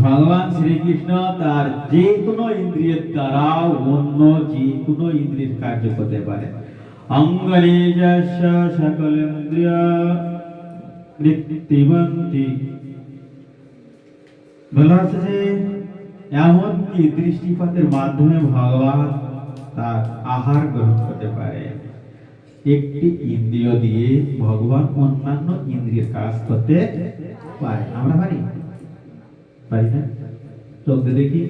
ভগবান শ্রীকৃষ্ণ তার যে কোনো ইন্দ্রিয়ের দ্বারা অন্য যে কোনো ইন্দ্রিয়ের কার্য করতে পারে। অঙ্গলেজস্য সকলেন্দ্রিয় বৃত্তিবন্তি, বলা হচ্ছে যে এমনকি দৃষ্টিপাতের মাধ্যমে ভগবান তার আহার গ্রহণ করতে পারে। একটি ইন্দ্রিয় দিয়ে ভগবান অন্যান্য ইন্দ্রিয়ের কাজ করতে পারে। আমরা পারি? পারি না? চোখ দিয়ে দেখি,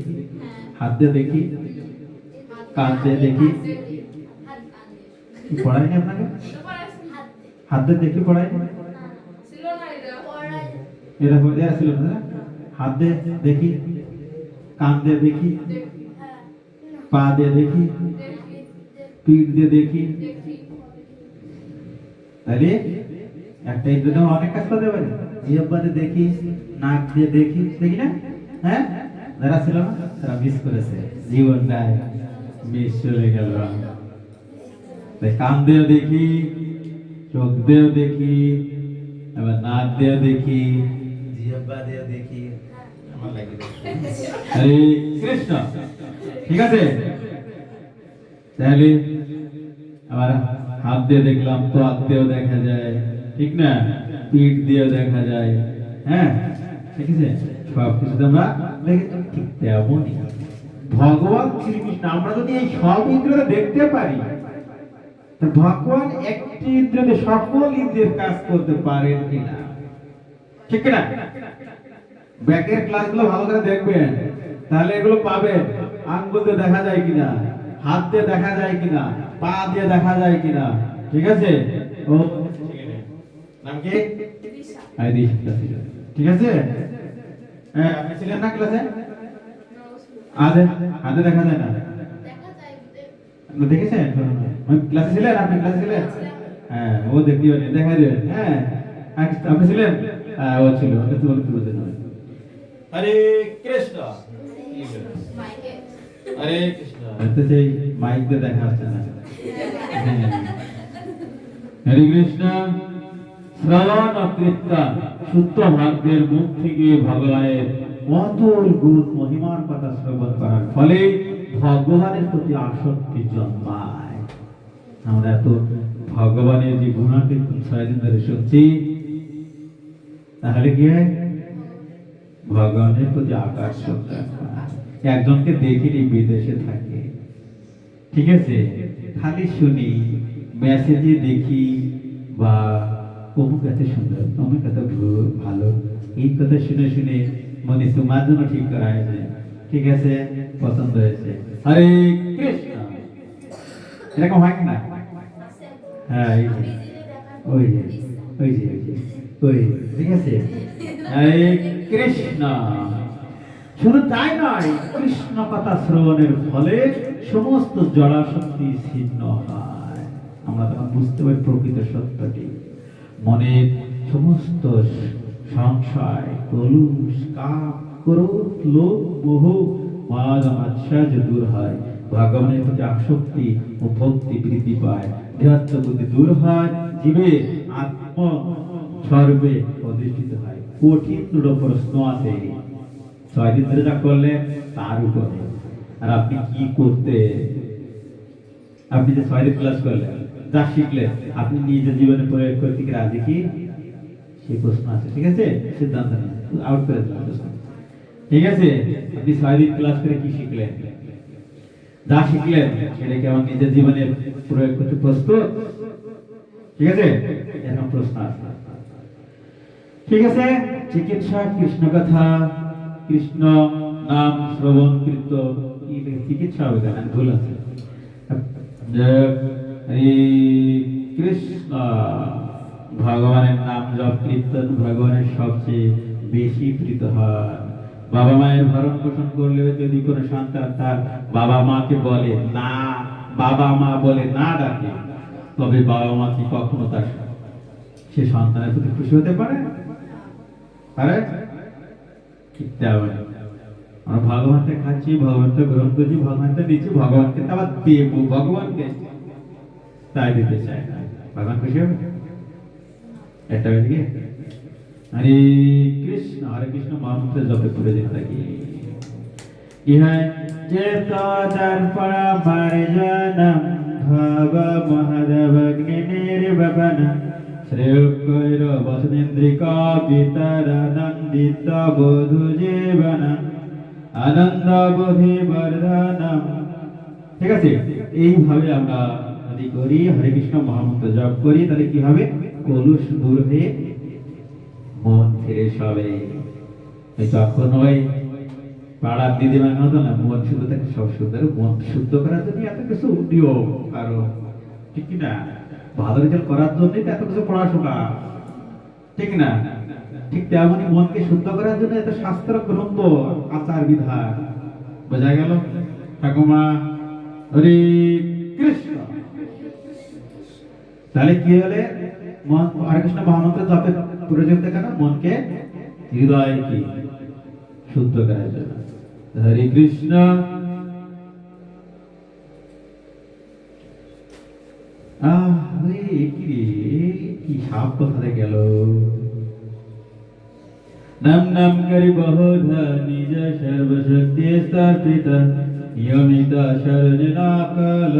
হাত দিয়ে দেখি, কান দিয়ে দেখি, পড়াই না আপনাকে? হাত দিয়ে দেখি পড়াই এরকম দেওয়া ছিল না? হাত দিয়ে দেখি, কান দিয়ে দেখি, পা দিয়ে দেখি, পিঠ দিয়ে দেখি, তাহলে একটা ইন্দ্রিয় অনেক কাজ করতে পারে। জিহ্বা দিয়ে দেখি, নাক দিয়ে দেখি, দেখি না? হ্যাঁ, যারা ছিল না তারা মিস করেছে, জীবনটায় মিস চলে গেল। তাই কান দিয়েও দেখি, চোখ দিয়েও দেখি, আবার নাক দিয়েও দেখি, জিহ্বা দিয়েও দেখি। আমার লাগে হরে কৃষ্ণ, ঠিক আছে? তাহলে আবার হাত দিয়ে দেখলাম, তো হাত দিয়েও দেখা যায়, ঠিক না? পিঠ দিয়েও দেখা যায়, হ্যাঁ, ঠিক আছে? সব কিছু আমরা ঠিক তেমনই ভগবান শ্রীকৃষ্ণ, আমরা যদি এই সব ইন্দ্রিয় দেখতে পারি, ভগবান একটি ইন্দ্রিয়তে সকল ইন্দ্রিয়ের কাজ করতে পারেন কিনা, ঠিক না? ব্যাকের ক্লাসগুলো ভালো করে দেখবেন, তাহলে এগুলো পাবেন। আঙ্গুল দিয়ে দেখা যায় কিনা, হাত দিয়ে দেখা যায় কিনা, পা দিয়ে দেখা যায় কিনা, ঠিক আছে? ও নাম কি? আইডি ঠিক আছে? হ্যাঁ, আপনি ছিলেন না ক্লাসে? আদে আদে দেখা যায় না, আপনি দেখেছেন? ওই ক্লাসে ছিলেন? আপনি ক্লাসে ছিলেন? হ্যাঁ, ও দেখতে পারেন, দেখা যায়। হ্যাঁ, আপনি ছিলেন? হ্যাঁ, ও ছিল, ওকে তো বলতে বলতে নয়। হরে কৃষ্ণ, হরে কৃষ্ণ, তো সেই মাইক দিয়ে দেখা হচ্ছে না। হরে কৃষ্ণ। শ্রবণ কীর্তন, শুদ্ধ ভাগ্যের মুখ থেকে ভগবানের অতুল গুণ মহিমার কথা শ্রবণ করার ফলে ভগবানের প্রতি আসক্তি জন্মায়। আমরা এত ভগবানের যে গুণাকীর্তন 6 দিন ধরে শুনছি, তাহলে কি হয়? ভগবানের প্রতি আকর্ষণ জন্মায়। একজনকে দেখিনি, বিদেশে থাকে, ঠিক আছে? খালি শুনি, মেসেজে দেখি, বা অমুক এত সুন্দর, অমুক এত ভালো, এই কথা শুনে শুনে মনে তোমার জন্য ঠিক করা হয়েছে, ঠিক আছে, পছন্দ হয়েছে। হরে কৃষ্ণ, এরকম হয় না? হ্যাঁ, ওই যে ওই যে ওই যে ওই, ঠিক আছে? হরে কৃষ্ণ। শুধু তাই নয়, কৃষ্ণ কথা শ্রবণের ফলে সমস্ত জড়াশক্তি ছিন্ন হয়। আমরা তখন বুঝতে পারি প্রকৃত সত্যটি। মনের সমস্ত সংশয়, কলুষ, কাম, ক্রোধ, লোভ, মোহ, মাদ, মাৎসর্য দূর হয়। ভগবানের প্রতি আসক্তি ও ভক্তি বৃদ্ধি পায়। দেহাত্ম বুদ্ধি দূর হয়, জীবে আত্ম সর্বে অধিষ্ঠিত হয়। কঠিন দৃঢ় প্রশ্ন আছে, 6 দিন ধরে যা করলেন তার উপরে। আর আপনি কি করতে, আপনি যে 6 দিন ক্লাস করলেন, যা শিখলেন, আপনি নিজের জীবনে প্রয়োগ করতে কি রাজি কি? সেই প্রশ্ন আছে, ঠিক আছে? সিদ্ধান্ত নেই, আউট করে দিলাম, ঠিক আছে? আপনি 6 দিন ক্লাস করে কি শিখলেন? যা শিখলেন সেটা কি আমার নিজের জীবনে প্রয়োগ করতে প্রস্তুত? ঠিক আছে, এখন প্রশ্ন আছে। ঠিক আছে, চিকিৎসা, কৃষ্ণ কথা, কৃষ্ণ নাম শ্রবণ কীর্তন, চিকিৎসা হবে কেন? ভুল আছে। হরে কৃষ্ণ, ভগবানের নাম জপ কীর্তন ভগবানের সবচেয়ে বেশি প্রীত হয়। বাবা মায়ের ভরণ পোষণ করলে যদি কোনো সন্তান তার বাবা মাকে বলে না, বাবা মা বলে না ডাকে, তবে বাবা মা কি কখনো তার সে সন্তানের প্রতি খুশি হতে পারে? আরে আমরা ভগবানকে খাচ্ছি, ভগবানকে গ্রহণ করছি, ভগবানকে দিচ্ছি, ভগবানকে আবার দেবো, ভগবানকে তাই দিতে চায় না, ভগবান খুশি হবে? একটা হয়ে গিয়ে হরে কৃষ্ণ, হরে কৃষ্ণ মহামন্ত্র জপে করে যেতে থাকি। ইহা চেত দর্পণ মার্জনম ভব মহাদেবগ্নি নির্বাপনম শ্রেয়কৈর বসনেন্দ্রিকা বিতরনন্দিত বধূ জীবনম আনন্দ বোধি বর্ধনম। ঠিক আছে, এইভাবে আমরা যদি করি, হরে কৃষ্ণ মহামন্ত্র জপ করি, তাহলে কি হবে? কলুষ দূর হয়ে মন ফ্রেশ হবে। তখন ওই পাড়ার দিদিমার মতো না, মন শুদ্ধ থাকে, সব সুন্দর। মন শুদ্ধ করার জন্য এত কিছু নিয়ম, কারণ ঠিক কিনা? ভালো রেজাল্ট করার জন্যই তো এত কিছু পড়াশোনা, ঠিক না? ঠিক তেমনি মনকে শুদ্ধ করার জন্য এত শাস্ত্র গ্রন্থ, আচার বিধান। বোঝা গেল ঠাকুমা? হরে কৃষ্ণ। তাহলে কি হলে মন হরে কৃষ্ণ মহামন্ত্র জপে প্রয়োজন কেন? মনকে, হৃদয় কি শুদ্ধ করার জন্য। হরে কৃষ্ণ। কি সাপ কোথায় গেল? নাম নাম করি বহুধা নিজ সর্বশক্তি স্থাপিত নিয়মিত শরণ নাকল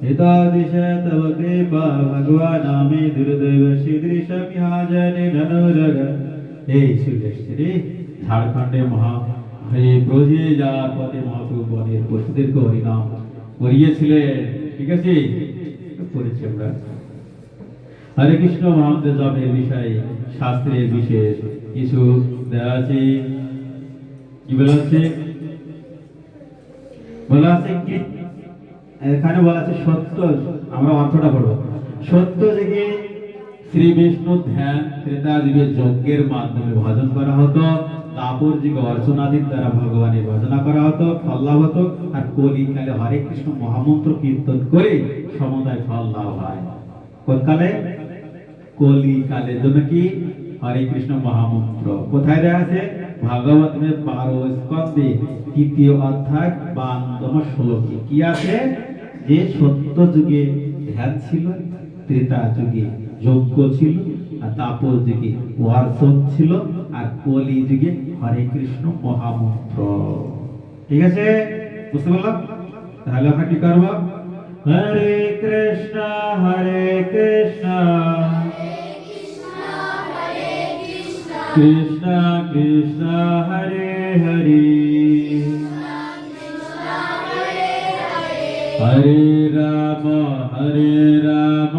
হিতাদিশ তব কৃপা ভগবান আমি দুর্দৈব সীদৃশ বিহাজনে ধনুরগ। এই শ্রী ঝাড়খণ্ডে মহা হয়ে ব্রজে যাওয়ার পথে মহাপ্রভু বনের পশুদেরকে হরিনাম করিয়েছিলেন। ঠিক আছে, পড়েছি আমরা। হরে কৃষ্ণ মহামন্ত্র জপের বিষয়ে শাস্ত্রের বিশেষ কিছু দেওয়া আছে। কি বলা আছে? বলা আছে কি? এখানে বলা আছে সত্য, আমরা অর্থটা পড়ব। সত্য যুগে শ্রী বিষ্ণু ধ্যান, ত্রেতা যুগে যজ্ঞের মাধ্যমে ভজন করা হতো, তাপর যুগে অর্চনাদির দ্বারা ভগবানের ভজনা করা হতো, ফল লাভ হতো। আর কলিকালে হরে কৃষ্ণ মহামন্ত্র কীর্তন করে সমুদায় ফল লাভ হয়। কোন কালে? কলিকালের জন্য কি হরে কৃষ্ণ মহামন্ত্র কোথায় দেওয়া আছে? ভাগবতের 12 স্কন্ধে 3য় অধ্যায় 52তম শ্লোকে কি আছে? যে সত্য যুগে ধ্যান ছিল, ত্রেতা যুগে যজ্ঞ ছিল, আর তাপর যুগে অর্চন ছিল, আর কলি যুগে হরে কৃষ্ণ মহামন্ত্র। ঠিক আছে, বুঝতে পারলাম? তাহলে আমরা কি করব? হরে কৃষ্ণ হরে কৃষ্ণ কৃষ্ণ কৃষ্ণ হরে হরে হরে রাম হরে রাম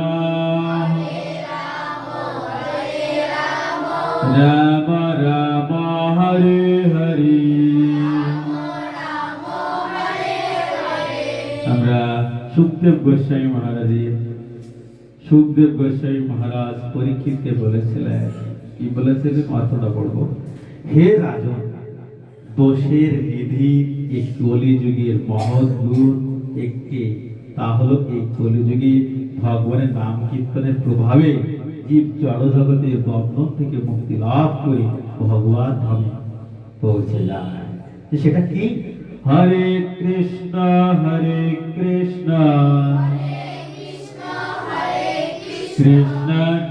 রাম রাম হরে হরে। আমরা সুখদেব গোস্বামী মহারাজের, সুখদেব গোস্বামী মহারাজ পরীক্ষিতকে বলেছিলেন, কি বলেছিলেন? অর্থটা পড়ব। হে রাজন, দোষের নিধি এই কলিযুগের মহৎ গুণ একটি, তা হলো এই কলিযুগে ভগবানের নাম কীর্তনের প্রভাবে জীব জড় জগতের বন্ধন থেকে মুক্তি লাভ করে ভগবান ধামে পৌঁছে যায়। সেটা কি? হরে কৃষ্ণ কৃষ্ণ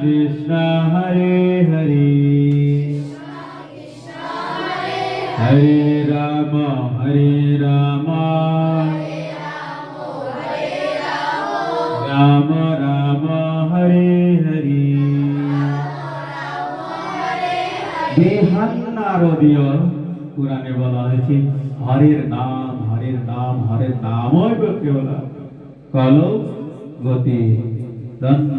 কৃষ্ণ হরে হরে হরে রাম রাম রাম হরে হরে। দেহান্নারদীয় পুরাণে বলা হয়েছে হরের নাম হরের নামই কেবল কলো গতি রন্ন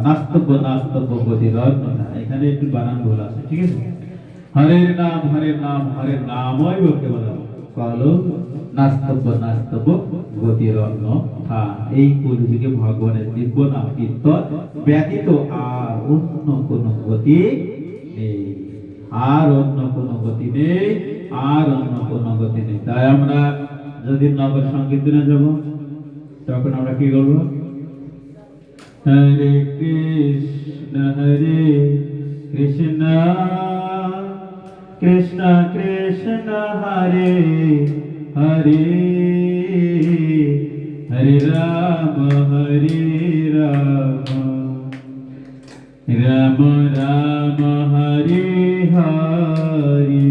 নাস্তব্য নাস্তব্য গতি রন্ন। এখানে একটু বানান ভুল আছে, ঠিক আছে? হরের নাম হরের নামই কেবল কলো নাস্তব্য নাস্তব্য গতি রন্ন। এই কলিযুগে ভগবানের দিব্য নাম কীর্তন ব্যতীত আর অন্য কোন গতি নেই, আর অন্য কোন গতি নেই, আর অন্য কোন গতি নেই। তাই আমরা যদি নগর সংকীর্তনে যাব তখন আমরা কি করবো? হরে কৃষ্ণ কৃষ্ণ কৃষ্ণ হরে হরে হরে রাম রাম রাম হরে হরে।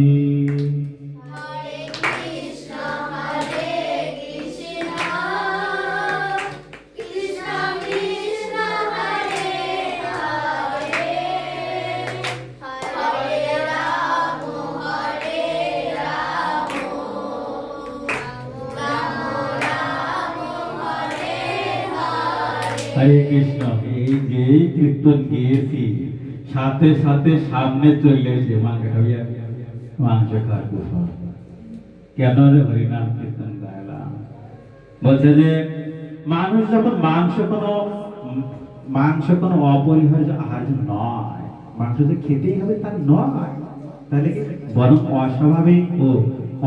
হরে কৃষ্ণ। এই যে কীর্তন গিয়েছি সাথে সাথে সামনে চলে এসে মাংস খাইয়া মাংস খাওয়ার কুফল কেন রে হরিনাম কীর্তন গাইলাম? বলছে যে মানুষ যখন মাংস কোনো অপরিহার্য আহার্য নয়, মাংস যে খেতেই হবে তা নয়, তাহলে কি বরং অস্বাভাবিক ও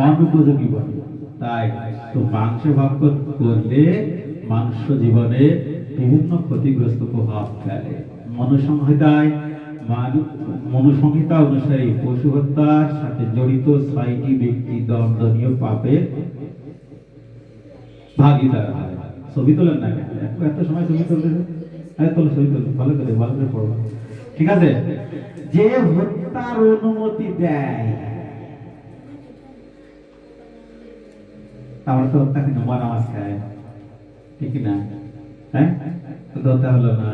অনুপযোগী বলে। তাই তো মাংস ভক্ষণ করলে মানুষ জীবনে বিভিন্ন ক্ষতিগ্রস্ত প্রভাব ফেলে। মনুসংহিতা অনুসারে পশু হত্যার সাথে জড়িত 6টি ব্যক্তি দণ্ডনীয় পাপের ভাগীদার হয়। ছবি তোলেন না কেন? এত সময় ছবি তুলতে ছবি তুলতে ভালো করে পড়ো, ঠিক আছে? যে হত্যার অনুমতি দেয়, আমরা তো হত্যা কিন্তু নামাজ খায়, ঠিক না? হ্যাঁ, তো হত্যা হলো না।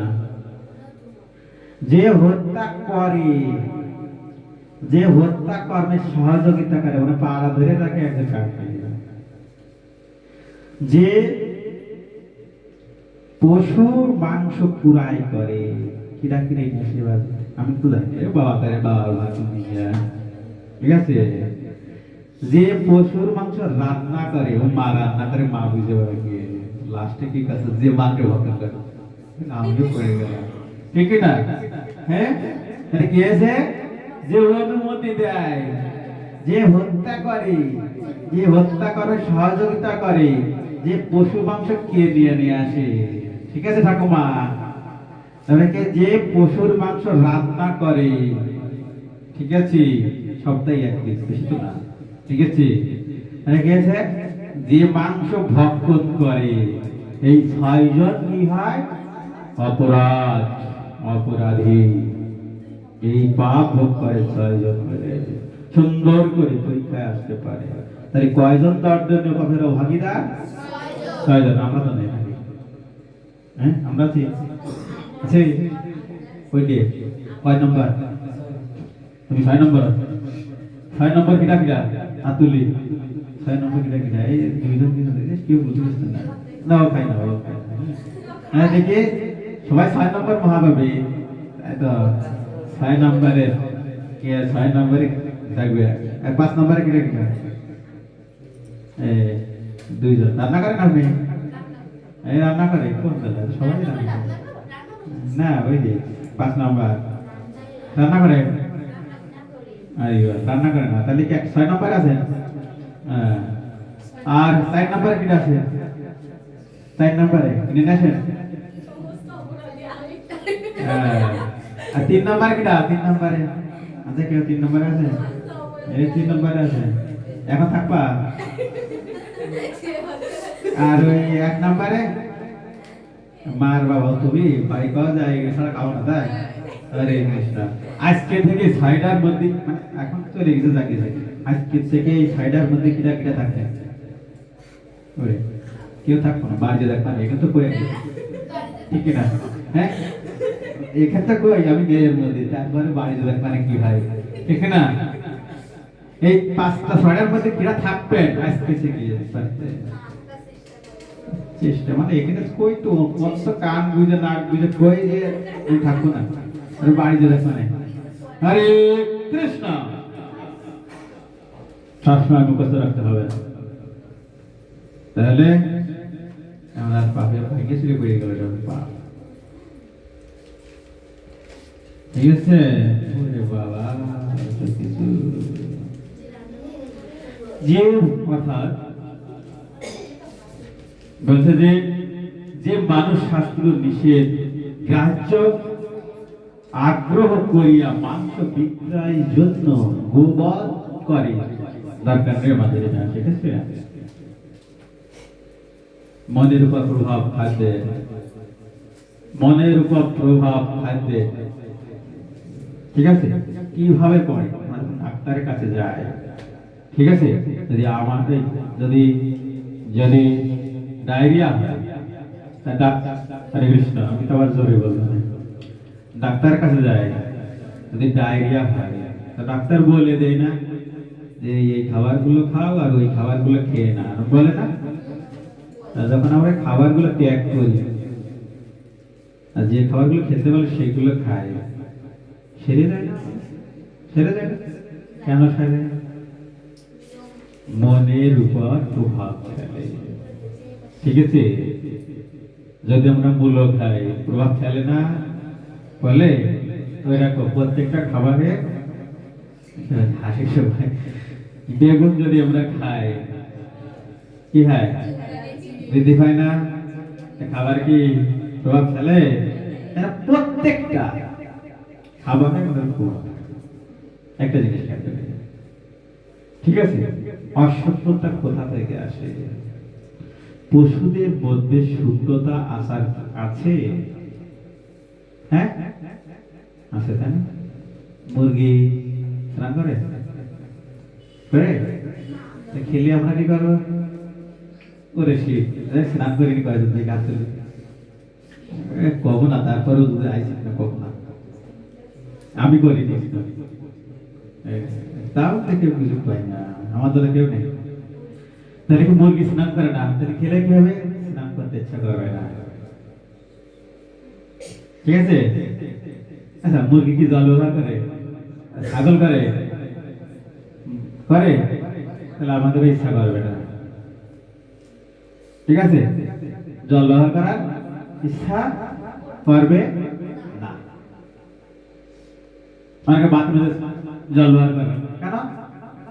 যে হত্যা করে, যে হত্যা কর্মে সহযোগিতা করে, মানে পাড়া ধরে তাকে একজন কাটতে, যে পশুর মাংস কুড়াই করে, কিরা কিরা আমি তো জানি বাবা করে বাবা, ঠিক আছে? যে পশুর মাংস রান্না করে, ও মা রান্না করে, মা বুঝে পাবে লাস্টে কি কাছে যে মাকে ভক্ষণ করে, আমিও পড়ে গেলাম, ঠিক না? হ্যাঁ, কি আছে? যে অনুমতি দেয়, যে হত্যা করে, যে হত্যা করে সহযোগিতা করে, যে পশু মাংস কে নিয়ে আসে, ঠিক আছে ঠাকুমা? তাহলে যে পশুর মাংস রান্না করে, ঠিক আছে? সবটাই এক পিস, বেশি তো না, ঠিক আছে? যে মাংস ভক্ষণ করে, এই 6 জন কি হয়? অপরাধী। এই পাপ ভোগ করে 6 জন করে, সুন্দর করে পরীক্ষায় আসতে পারে। তাহলে কয়জন দণ্ডনীয় পাপের ভাগীদার? 6 জন। আমরা তো নেই, হ্যাঁ আমরা আছি, ওইটে কয় নম্বর? তুমি 6 নম্বর। 6 নম্বর কিটা কিটা আতুলি? 6 নম্বর কিটা কিটা? এই দুইজন কেউ বুঝতে পারছেন না, না ও খাই না, ও খাই না। হ্যাঁ, দেখি সবাই 6 নম্বর মহাভাবী, তাই তো 6 নম্বরে কে? 6 নম্বরে থাকবে। আর 5 নম্বরে কিটা কিটা? দুইজন রান্না করেন আপনি? এই রান্না করে কোন দাদা? সবাই রান্না করে না, ওই যে 5 নম্বর রান্না করে। রান্না করে না, তাহলে কি 6 নম্বর আছে? আর 4 নম্বরে কিটা আছে? 4 নম্বরে কিনে আসেন। আর 3 নম্বর কিটা? 3 নম্বরে আছে কেউ? 3 নম্বরে আছে? এই 3 নম্বরে আছে, এখন থাকবা। আর ওই 1 নম্বরে মার বাবা তুমি বাড়ি পাওয়া যায়, এছাড়া খাও না, তাই? আরে কৃষ্ণ, আজকে থেকে 6টার মধ্যে, এখন চলে গেছে জাগে জাগে, আজকে থেকে এই 6টার মধ্যে কিটা কিটা থাকে? ওরে কেউ থাকবো না, বাড়িতে দেখবা না, এখানে তো কই আছে, ঠিক না? হ্যাঁ, এখানে তো কই আমি মেয়ের মধ্যে, তারপরে বাড়িতে দেখবা না কি হয়, ঠিক না? এই 5টা 6টার মধ্যে কিরা থাকবেন আজকে থেকে চেষ্টা মানে এখানে কই তো কত কান বুঝে নাক বুঝে কই যে থাকবো না আরে বাড়ি যে দেখো না হরে কৃষ্ণ সবসময় মুখস্থ রাখতে হবে তাহলে আমার পাপের ভাগ্যে শুরু করে গেল পাপ ঠিক আছে ওরে বাবা কিছু যে অর্থাৎ বলছে যে যে মানুষ শাস্ত্র নিষেধ গ্রাহ্য আগ্রহ করিয়া মাংস বিক্রয়ের জন্য গোবধ করে দরকার নেই আমাদের ঠিক আছে মনের উপর প্রভাব খাদ্যে মনের উপর প্রভাব খাদ্যে ঠিক আছে কিভাবে করে ডাক্তারের কাছে যায় ঠিক আছে যদি আমাদের যদি যদি ডায়রিয়া হয় হরে কৃষ্ণ আমি তো আবার জোরে বলবো ডাক্তারের কাছে যায় যদি ডায়রিয়া হয় তো ডাক্তার বলে দেয় না যে এই খাবারগুলো খাও আর ওই খাবারগুলো খেয়ে না বলে না যখন আমরা খাবারগুলো ত্যাগ করি আর যে খাবারগুলো খেতে বলে সেগুলো খাই সেরে যায় না সেরে যায় না কেন সেরে মনের উপর প্রভাব ফেলে ঠিক আছে যদি আমরা মূল্য খাই প্রভাব ফেলে না বলে ওই রাখো প্রত্যেকটা খাবারে হাসির সময় বেগুন যদি আমরা খাই কি হয় বৃদ্ধি পায় না খাবার কি প্রভাব ফেলে প্রত্যেকটা খাবারে একটা জিনিস খেতে ঠিক আছে অসভ্যতা কোথা থেকে আসে পশুদের মধ্যে শুদ্ধতা আসার আছে হ্যাঁ আছে তাই না মুরগি স্নান করে খেলে আমরা কি করবো করে শীত স্নান করে নি কয়েকদিন থেকে গাছ কব না তারপরেও যদি আইসি না কব না আমি করি তাও থেকে সুযোগ পাই না আমার দলে কেউ নেই তাহলে কি মুরগি স্নান করে না তাহলে খেলে কি হবে স্নান করতে ইচ্ছা করবে না ঠিক আছে আচ্ছা মুরগি কি জল ব্যবহার করে ছাগল করে করে তাহলে আমাদের ইচ্ছা করবে না ঠিক আছে জল ব্যবহার করার ইচ্ছা করবে না অনেকে বাথরুমে জল ব্যবহার করে কেন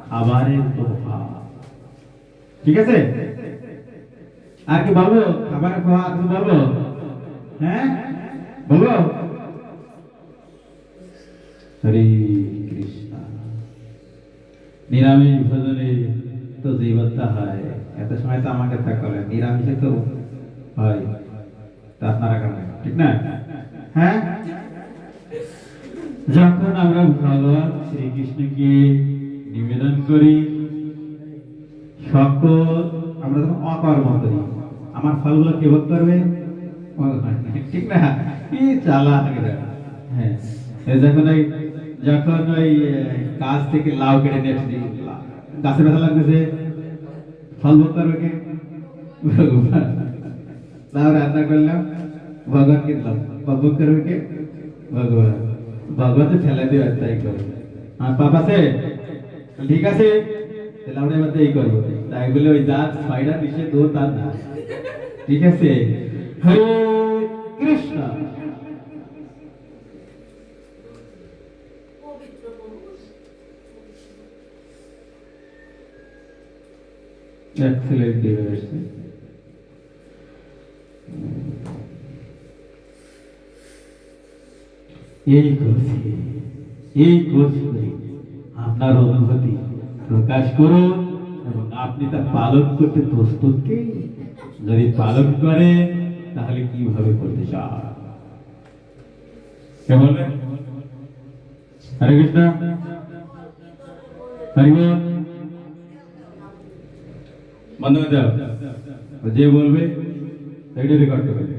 খাবারের প্রভাব ঠিক আছে আর কি বলবো খাবারের প্রভাব বলবো হ্যাঁ বলবো হরে কৃষ্ণ নিরামিষ ভোজনে তো জীবনটা হয় এত সময় তো আমাকে তা করে নিরামিষে তো হয় তা আপনারা কেন ঠিক না হ্যাঁ যখন আমরা ভগবান শ্রীকৃষ্ণকে নিবেদন করি সকল আমরা যখন অকর্ম করি আমার ফলগুলো কে ভোগ করবে ঠিক না কি চালা হ্যাঁ যখন ওই গাছ থেকে লাউ কেটে নিয়ে আসছি গাছে ব্যথা লাগতেছে ফল ভোগ করবে কে ভগবান লাউ রান্না করলাম ভগবানকে দিলাম ভোগ করবে কে ভগবান ভগবান তো ফেলে দিয়ে তাই করবে আর পাপ আছে ঠিক আছে তাহলে আমরা এবার এই করবো তাই বলে ওই জাত ছয়টা নিষেধ ও তার না ঠিক আছে হরে কৃষ্ণ Excellent diversity. এই কোর্স করে আপনার অনুভূতি প্রকাশ করুন এবং আপনি তা পালন করতে প্রস্তুত কি যদি পালন করে তাহলে কিভাবে করতে চান কে বলবেন হরে কৃষ্ণ হরি বল বন্ধ হয়ে যাও যে বলবে রেকর্ড করবে